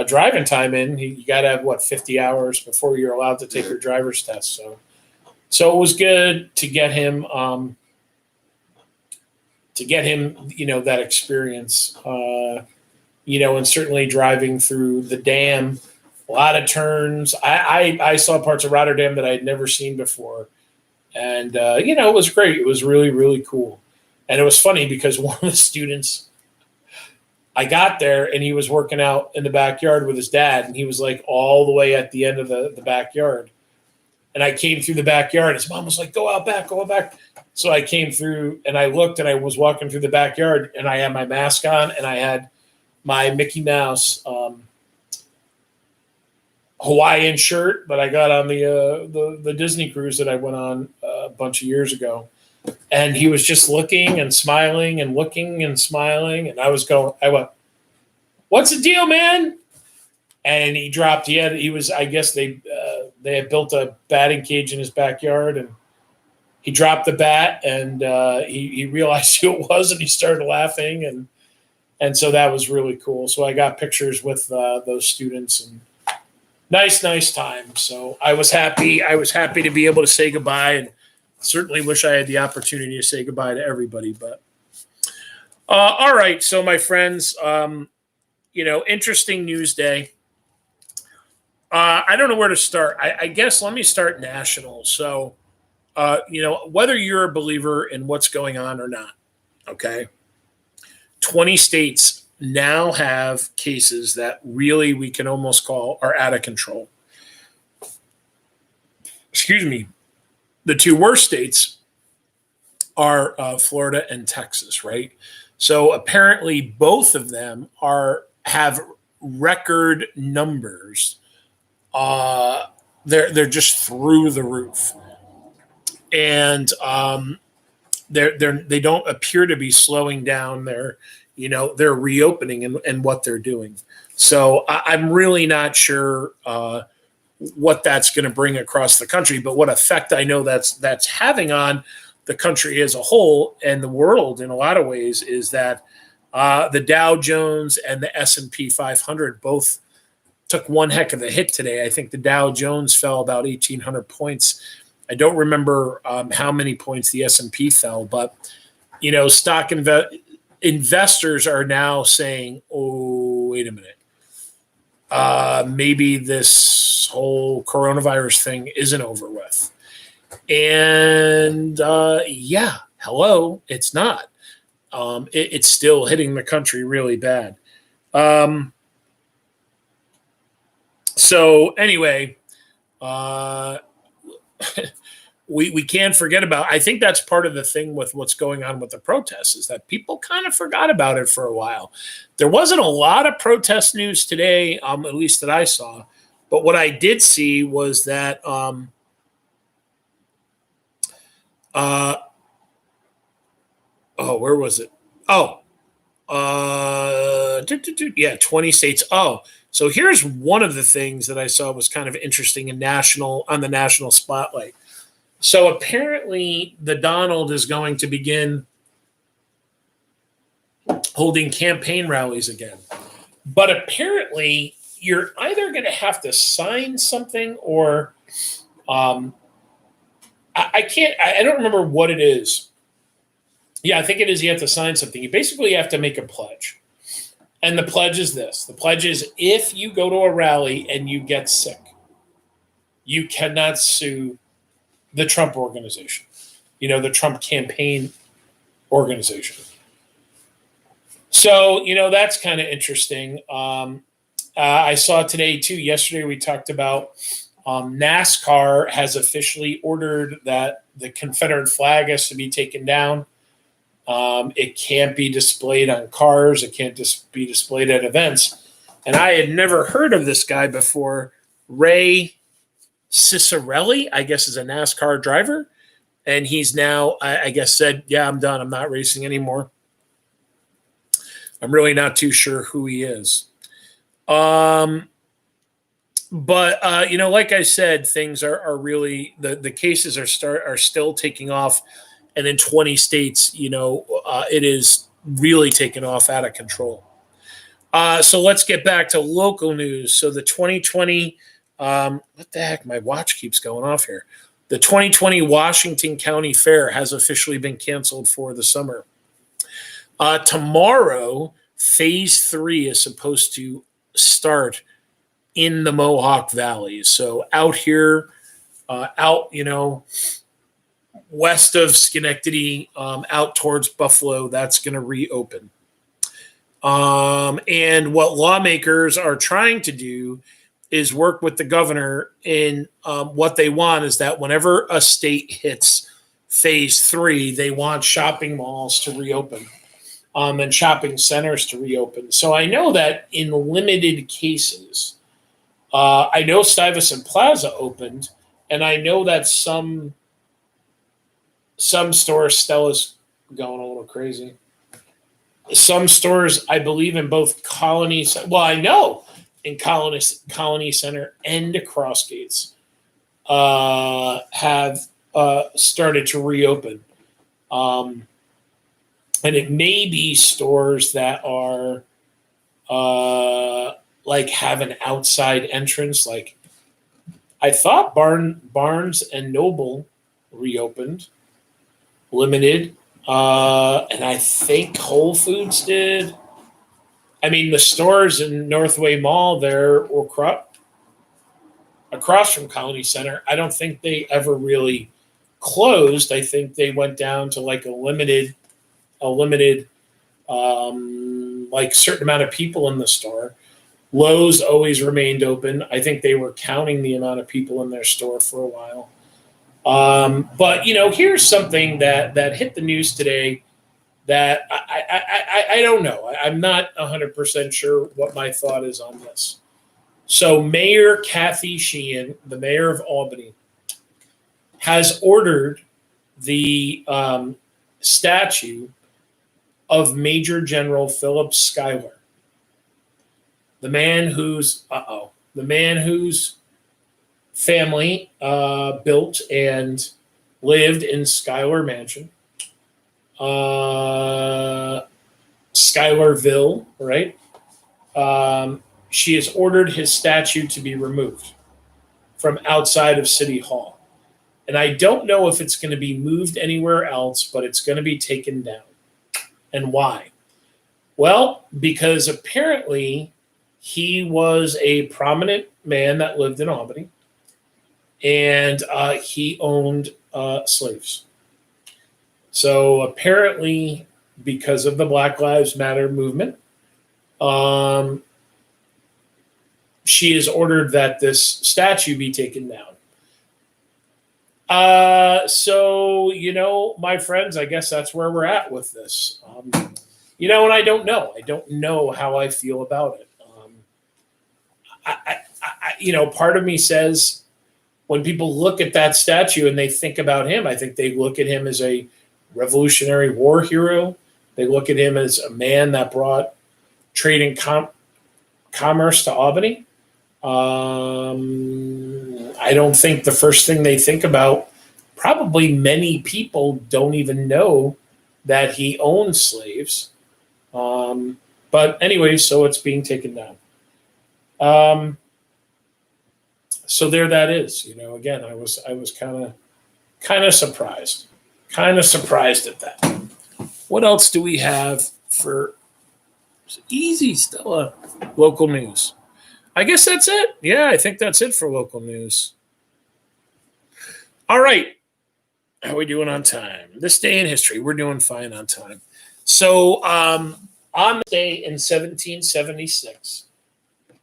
driving time in. You got to have 50 hours before you're allowed to take your driver's test. So it was good to get him that experience. And certainly driving through the dam. A lot of turns. I saw parts of Rotterdam that I had never seen before. And, it was great. It was really, really cool. And it was funny because one of the students, I got there and he was working out in the backyard with his dad. And he was like all the way at the end of the backyard. And I came through the backyard. His mom was like, go out back. So I came through and I looked and I was walking through the backyard and I had my mask on and I had my Mickey Mouse Hawaiian shirt that I got on the Disney cruise that I went on a bunch of years ago. And he was just looking and smiling and looking and smiling. And I went, "What's the deal, man?" And I guess they had built a batting cage in his backyard, and he dropped the bat, and he realized who it was, and he started laughing, and so that was really cool. So I got pictures with those students, and nice time. So I was happy to be able to say goodbye, and certainly wish I had the opportunity to say goodbye to everybody. But all right, so my friends, interesting news day. I don't know where to start. I guess let me start national. So, whether you're a believer in what's going on or not, okay, 20 states now have cases that really we can almost call are out of control. Excuse me. The two worst states are Florida and Texas, right? So apparently both of them have record numbers. They're just through the roof, and they don't appear to be slowing down. They're reopening and what they're doing. So I'm really not sure what that's going to bring across the country, but what effect I know that's having on the country as a whole and the world in a lot of ways is that the Dow Jones and the S&P 500 both took one heck of a hit today. I think the Dow Jones fell about 1,800 points. I don't remember how many points the S&P fell, but stock investors are now saying, "Oh, wait a minute, maybe this whole coronavirus thing isn't over with." And hello, it's not. It's still hitting the country really bad. So anyway, we can't forget about. I think that's part of the thing with what's going on with the protests is that people kind of forgot about it for a while. There wasn't a lot of protest news today, at least that I saw. But what I did see was that where was it? 20 states. So here's one of the things that I saw was kind of interesting on the national spotlight. So apparently the Donald is going to begin holding campaign rallies again. But apparently you're either going to have to sign something or I don't remember what it is. Yeah, I think it is you have to sign something. You basically have to make a pledge. And the pledge is this. The pledge is if you go to a rally and you get sick, you cannot sue the Trump organization, the Trump campaign organization. So, that's kind of interesting. I saw today, too, yesterday we talked about NASCAR has officially ordered that the Confederate flag has to be taken down. It can't be displayed on cars. It can't be displayed at events. And I had never heard of this guy before. Ray Ciccarelli, I guess, is a NASCAR driver. And he's now, I guess, said, "Yeah, I'm done. I'm not racing anymore." I'm really not too sure who he is. But like I said, things are really, the cases are still taking off. And in 20 states, it is really taken off out of control. So let's get back to local news. So the 2020, what the heck? My watch keeps going off here. The 2020 Washington County Fair has officially been canceled for the summer. Tomorrow, phase 3 is supposed to start in the Mohawk Valley. So out here, west of Schenectady, out towards Buffalo, that's going to reopen. And what lawmakers are trying to do is work with the governor in what they want is that whenever a state hits phase 3, they want shopping malls to reopen and shopping centers to reopen. So I know that in limited cases, I know Stuyvesant Plaza opened, and I know that some some stores, Stella's going a little crazy. Some stores, I believe, in both Colony, well, I know in Colony Center and Crossgates have started to reopen. And it may be stores that are like have an outside entrance. Like I thought Barnes and Noble reopened, limited, and I think Whole Foods did. I mean, the stores in Northway Mall there or across from Colony Center, I don't think they ever really closed. I think they went down to like a limited like certain amount of people in the store. Lowe's always remained open. I think they were counting the amount of people in their store for a while. But here's something that hit the news today that I don't know. I'm not 100% sure what my thought is on this. So Mayor Kathy Sheehan, the mayor of Albany, has ordered the statue of Major General Philip Schuyler, the man whose family built and lived in Schuyler Mansion, Schuylerville, right? She has ordered his statue to be removed from outside of City Hall. And I don't know if it's going to be moved anywhere else, but it's going to be taken down. And why? Well, because apparently he was a prominent man that lived in Albany, and he owned slaves. So apparently, because of the Black Lives Matter movement, she has ordered that this statue be taken down. So, my friends, I guess that's where we're at with this. And I don't know. I don't know how I feel about it. Part of me says when people look at that statue and they think about him, I think they look at him as a Revolutionary War hero. They look at him as a man that brought trade and commerce to Albany. I don't think the first thing they think about, probably many people don't even know that he owned slaves. But anyway, so it's being taken down. So there that is. Again, I was kind of surprised at that. What else do we have for easy Stella local news? I guess that's it. Yeah, I think that's it for local news. All right. How are we doing on time? This day in history, we're doing fine on time. So on the day in 1776,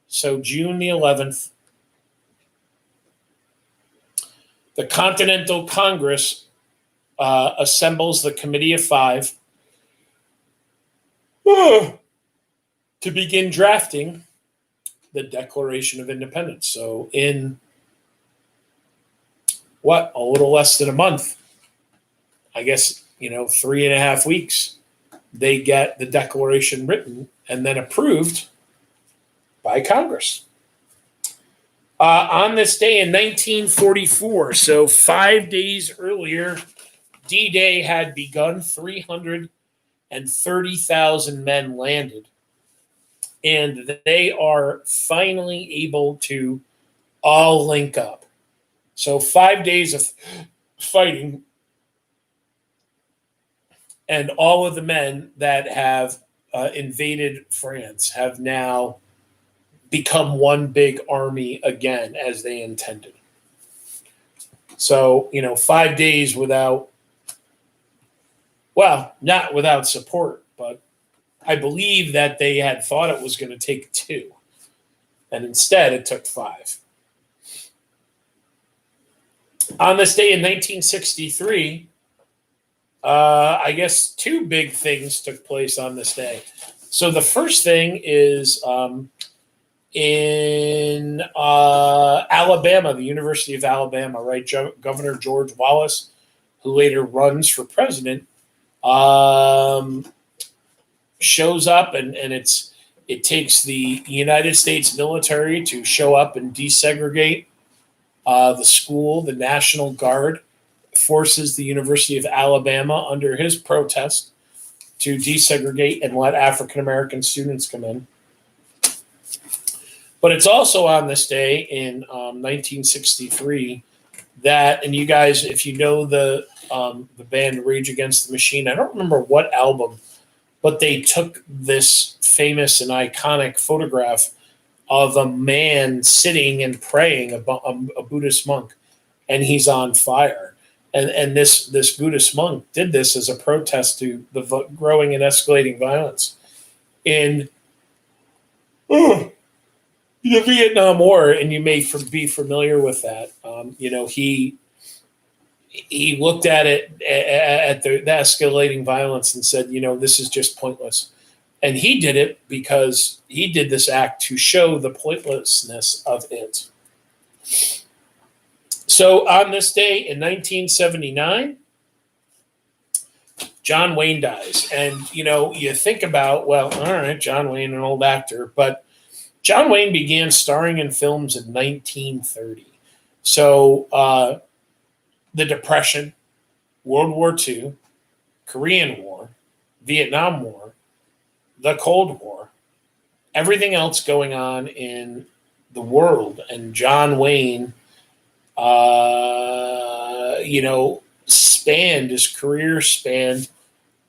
so June the 11th, the Continental Congress assembles the Committee of Five to begin drafting the Declaration of Independence. So in a little less than a month, I guess, 3.5 weeks, they get the Declaration written and then approved by Congress. On this day in 1944, so 5 days earlier, D-Day had begun. 330,000 men landed. And they are finally able to all link up. So 5 days of fighting, and all of the men that have invaded France have now become one big army again, as they intended. So, 5 days without, not without support, but I believe that they had thought it was going to take 2, and instead it took 5. On this day in 1963, I guess 2 big things took place on this day. So the first thing is in Alabama, the University of Alabama, right? Governor George Wallace, who later runs for president, um, shows up, and it takes the United States military to show up and desegregate the school. The National Guard forces the University of Alabama, under his protest, to desegregate and let African American students come in. But it's also on this day in 1963 that, and you guys, if you know the band Rage Against the Machine, I don't remember what album, but they took this famous and iconic photograph of a man sitting and praying, a Buddhist monk, and he's on fire. And this Buddhist monk did this as a protest to the growing and escalating violence in the Vietnam War. And you may be familiar with that. He looked at it, at the escalating violence, and said, this is just pointless. And he did it because he did this act to show the pointlessness of it. So on this day in 1979, John Wayne dies. And, you think about, well, all right, John Wayne, an old actor, but John Wayne began starring in films in 1930. So the Depression, World War II, Korean War, Vietnam War, the Cold War, everything else going on in the world. And John Wayne, his career spanned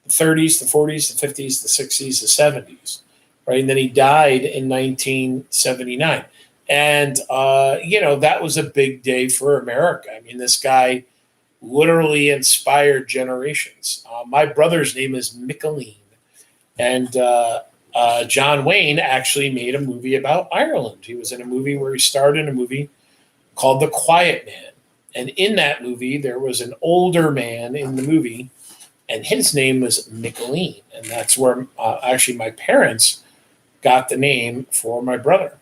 the 30s, the 40s, the 50s, the 60s, the 70s, right? And then he died in 1979. And, that was a big day for America. I mean, this guy literally inspired generations. My brother's name is Michelin. And John Wayne actually made a movie about Ireland. He was in a movie where he starred in a movie called The Quiet Man. And in that movie, there was an older man in the movie, and his name was Michelin. And that's where actually my parents got the name for my brother.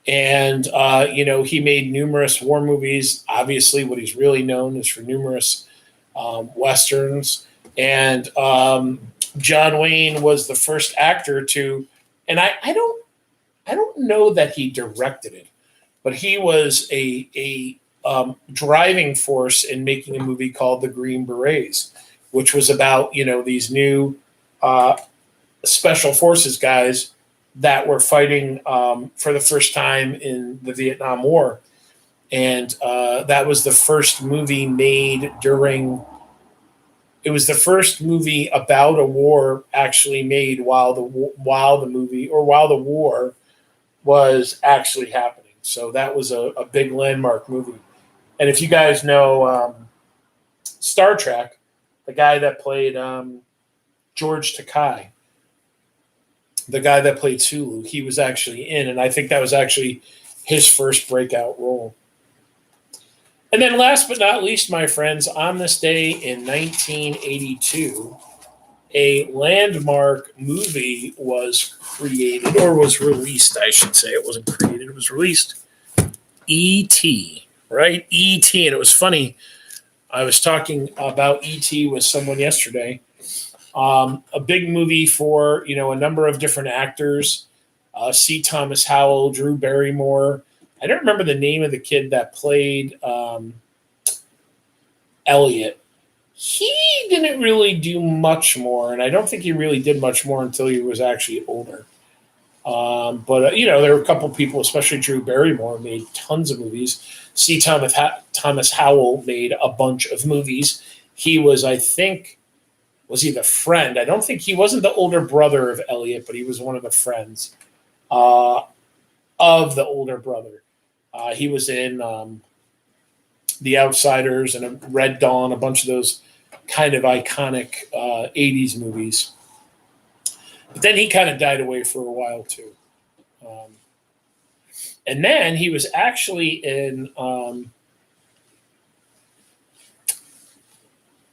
And, he made numerous war movies. Obviously, what he's really known is for numerous Westerns. And John Wayne was the first actor to, and I don't know that he directed it, but he was a driving force in making a movie called The Green Berets, which was about, these new special forces guys that were fighting for the first time in the Vietnam War. And that was the first movie made it was the first movie about a war actually made while the war was actually happening. So that was a big landmark movie. And if you guys know Star Trek, the guy that played George Takei, the guy that played Sulu, he was actually in, and I think that was actually his first breakout role. And then last but not least, my friends, on this day in 1982, a landmark movie was created, or was released, I should say. It wasn't created, it was released. E.T., right? E.T., and it was funny. I was talking about E.T. with someone yesterday. A big movie for, a number of different actors. C. Thomas Howell, Drew Barrymore. I don't remember the name of the kid that played Elliot. He didn't really do much more, and I don't think he really did much more until he was actually older. But there were a couple people, especially Drew Barrymore, made tons of movies. C. Thomas Howell made a bunch of movies. He was, I think, was he the friend? I don't think he wasn't the older brother of Elliot, but he was one of the friends of the older brother. He was in The Outsiders and Red Dawn, a bunch of those kind of iconic 80s movies. But then he kind of died away for a while too. And then he was actually in, and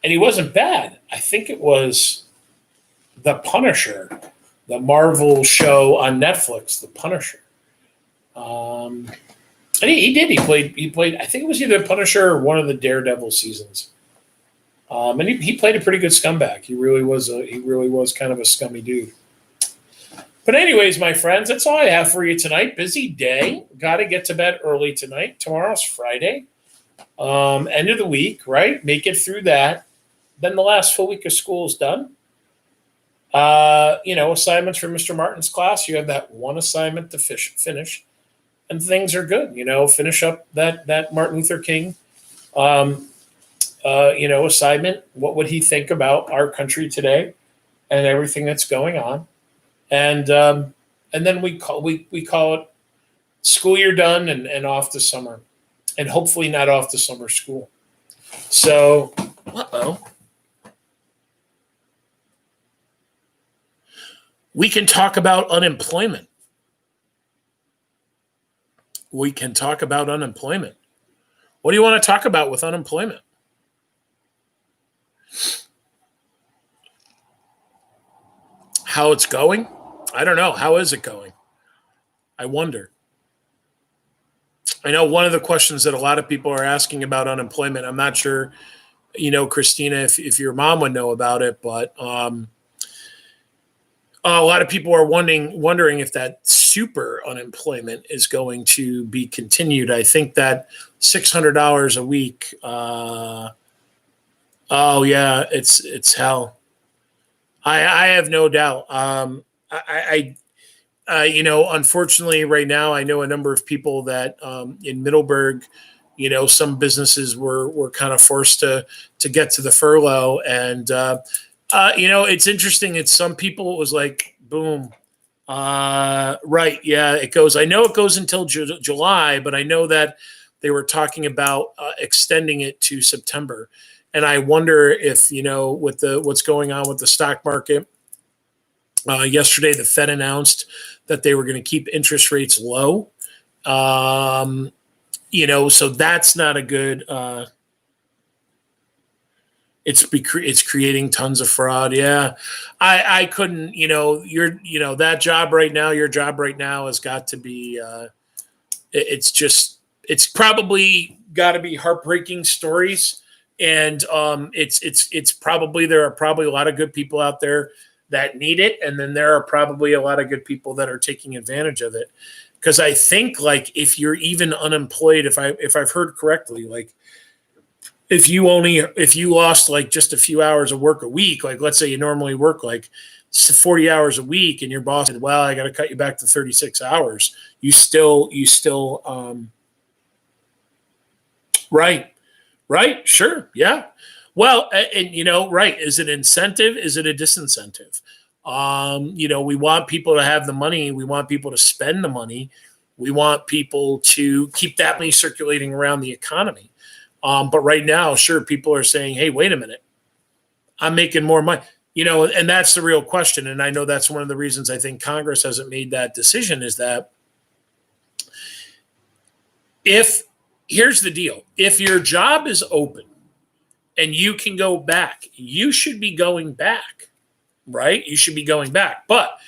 he wasn't bad. I think it was The Punisher, the Marvel show on Netflix, The Punisher. And he did. He played. I think it was either Punisher or one of the Daredevil seasons. And he played a pretty good scumbag. He really was kind of a scummy dude. But anyways, my friends, that's all I have for you tonight. Busy day. Got to get to bed early tonight. Tomorrow's Friday. End of the week, right? Make it through that. Then the last full week of school is done. Assignments for Mr. Martin's class. You have that one assignment to finish, and things are good. Finish up that Martin Luther King, assignment. What would he think about our country today and everything that's going on? And then we call it school year done and off to summer, and hopefully not off to summer school. So, we can talk about unemployment. What do you want to talk about with unemployment? How it's going? I don't know. How is it going? I wonder. I know one of the questions that a lot of people are asking about unemployment, I'm not sure, Christina, if your mom would know about it, but a lot of people are wondering if that super unemployment is going to be continued. I think that $600 a week. It's hell. I have no doubt. Unfortunately, right now, I know a number of people that in Middleburg, some businesses were kind of forced to get to the furlough, and it's interesting. It's some people, it was like, boom. Right. Yeah, it goes. I know it goes until July, but I know that they were talking about extending it to September. And I wonder if, with what's going on with the stock market. Yesterday, the Fed announced that they were going to keep interest rates low. So that's not a good. It's creating tons of fraud. Yeah, I couldn't. That job right now. Your job right now has got to be. It's probably got to be heartbreaking stories, and it's probably, there are probably a lot of good people out there that need it, and then there are probably a lot of good people that are taking advantage of it. Because I think, like, if you're even unemployed, if I've heard correctly, like, if you lost like just a few hours of work a week, like let's say you normally work like 40 hours a week, and your boss said, well, I got to cut you back to 36 hours. You still, right. Sure. Yeah. Well, and right. Is it incentive? Is it a disincentive? We want people to have the money. We want people to spend the money. We want people to keep that money circulating around the economy. But right now, sure, people are saying, hey, wait a minute, I'm making more money, and that's the real question. And I know that's one of the reasons I think Congress hasn't made that decision, is that here's the deal. If your job is open and you can go back, you should be going back, right? You should be going back. But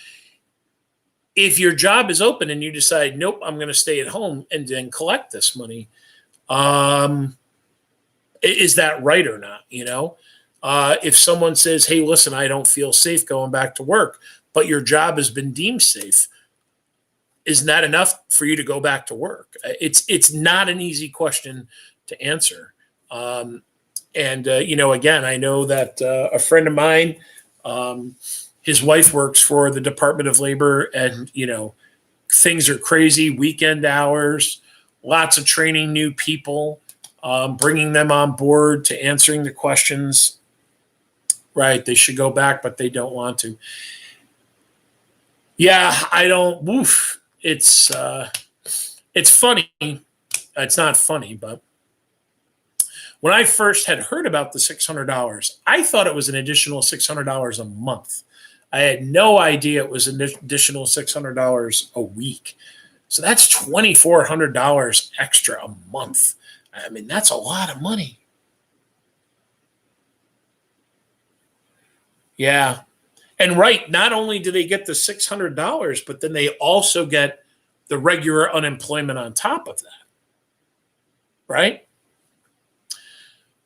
if your job is open and you decide, nope, I'm going to stay at home and then collect this money, is that right or not? If someone says, hey, listen, I don't feel safe going back to work, but your job has been deemed safe, isn't that enough for you to go back to work? It's not an easy question to answer. Again, I know that a friend of mine, his wife works for the Department of Labor, and, things are crazy, weekend hours, lots of training new people. Bringing them on board to answering the questions, right? They should go back, but they don't want to. Yeah, I don't. Woof. It's funny. It's not funny, but when I first had heard about the $600, I thought it was an additional $600 a month. I had no idea it was an additional $600 a week. So that's $2,400 extra a month. I mean, that's a lot of money. Yeah. And right, not only do they get the $600, but then they also get the regular unemployment on top of that. Right?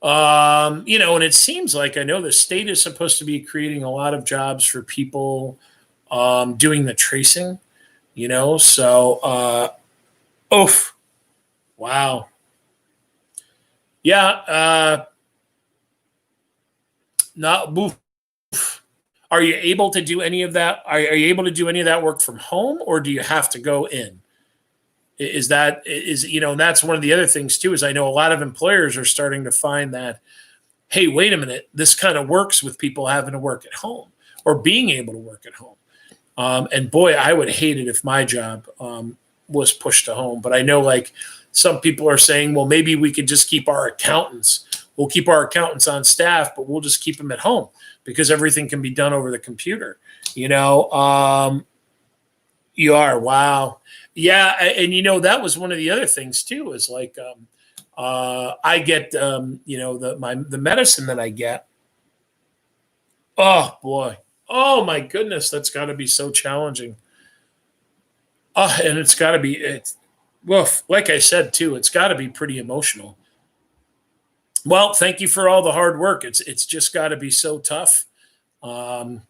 And it seems like I know the state is supposed to be creating a lot of jobs for people doing the tracing, so oof, wow. Yeah, not oof. Are you able to do any of that? Are you able to do any of that work from home, or do you have to go in? That's one of the other things too, is I know a lot of employers are starting to find that, hey, wait a minute, this kind of works with people having to work at home or being able to work at home. And boy, I would hate it if my job was pushed to home. But I know, like, some people are saying, well, maybe we could just keep our accountants. We'll keep our accountants on staff, but we'll just keep them at home because everything can be done over the computer. You are, wow. Yeah, and that was one of the other things too. Is like, I get, the medicine that I get. Oh boy, oh my goodness, that's got to be so challenging. And it's got to be well, like I said too, it's got to be pretty emotional. Well, thank you for all the hard work. It's just got to be so tough. Um,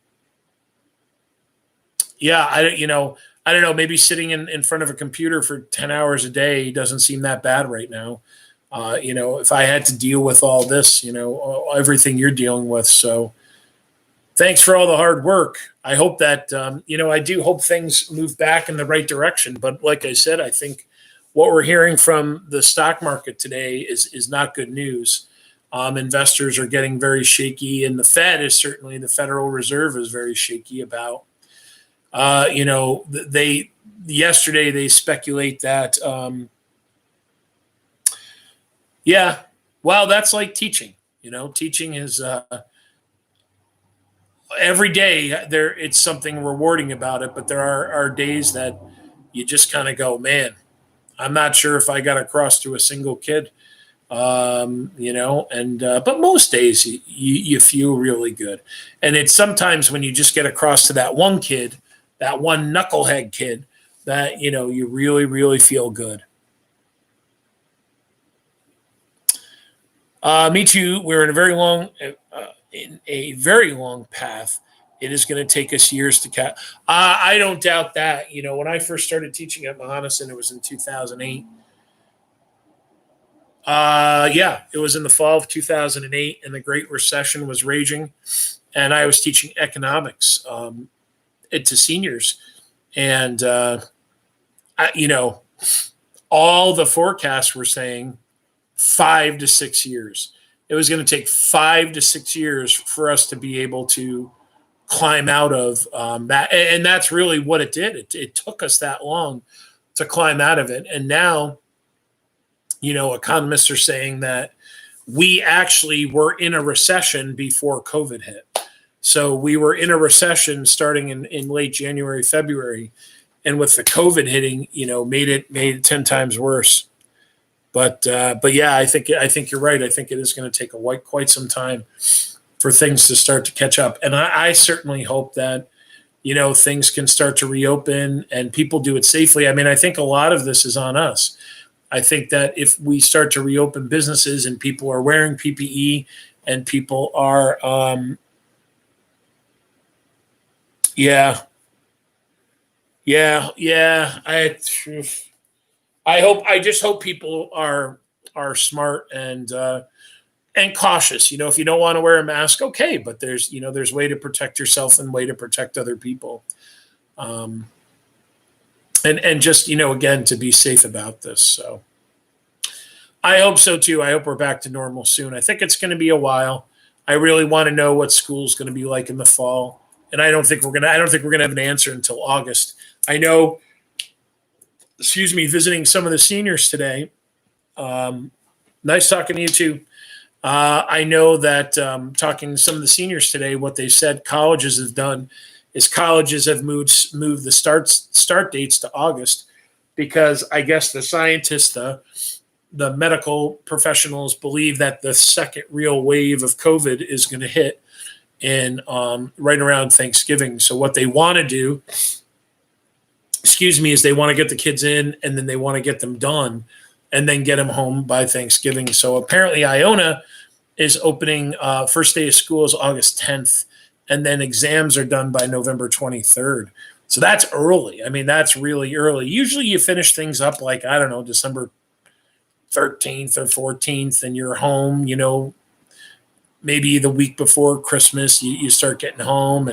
yeah, I don't know. Maybe sitting in front of a computer for 10 hours a day doesn't seem that bad right now. If I had to deal with all this, everything you're dealing with. So thanks for all the hard work. I hope that, I do hope things move back in the right direction. But like I said, I think what we're hearing from the stock market today is not good news. Investors are getting very shaky, and the Federal Reserve is very shaky about. They yesterday they speculate that. Yeah, well, that's like teaching. Teaching is every day there. It's something rewarding about it, but there are days that you just kind of go, man, I'm not sure if I got across to a single kid. And but most days you feel really good, and it's sometimes when you just get across to that one kid, that one knucklehead kid, that you really really feel good. Me too. We're in a very long path. It is going to take us years to catch. I don't doubt that. When I first started teaching at Mohonasen, it was in 2008. Yeah, it was in the fall of 2008, and the Great Recession was raging, and I was teaching economics to seniors, and I, all the forecasts were saying 5 to 6 years. It was going to take 5 to 6 years for us to be able to climb out of that, and that's really what it did. It took us that long to climb out of it, and now economists are saying that we actually were in a recession before COVID hit. So we were in a recession starting in late January, February, and with the COVID hitting, made it 10 times worse. But yeah, I think you're right. I think it is going to take quite some time for things to start to catch up, and I certainly hope that things can start to reopen and people do it safely. I mean, I think a lot of this is on us. I think that if we start to reopen businesses and people are wearing PPE and people are, yeah, yeah. I just hope people are smart and cautious. If you don't want to wear a mask, okay, but there's way to protect yourself and way to protect other people. Um, and just again, to be safe about this. So I hope so too. I hope we're back to normal soon. I think it's going to be a while. I really want to know what school's going to be like in the fall, and I don't think we're gonna have an answer until August. I know, excuse me, visiting some of the seniors today. Nice talking to you too. I know that talking to some of the seniors today, what they said colleges have done is colleges have moved the start dates to August, because I guess the scientists, the medical professionals, believe that the second real wave of COVID is going to hit in right around Thanksgiving. So what they want to do, excuse me, is they want to get the kids in, and then they want to get them done, and then get them home by Thanksgiving. So apparently Iona is opening. First day of school is August 10th, and then exams are done by November 23rd. So that's early. I mean, that's really early. Usually you finish things up like, I don't know, December 13th or 14th, and you're home, maybe the week before Christmas, you start getting home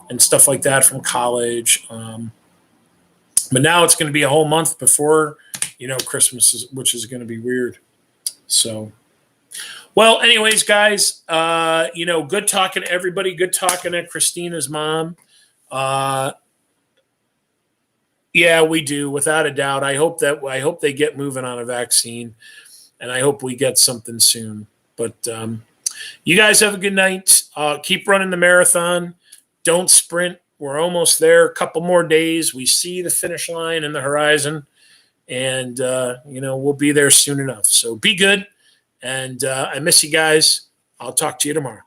and stuff like that from college. But now it's going to be a whole month before, Christmas, which is going to be weird. So, well, anyways, guys, good talking to everybody. Good talking to Christina's mom. Yeah, we do, without a doubt. I hope they get moving on a vaccine, and I hope we get something soon. But you guys have a good night. Keep running the marathon. Don't sprint. We're almost there. A couple more days. We see the finish line in the horizon, and we'll be there soon enough. So be good, and I miss you guys. I'll talk to you tomorrow.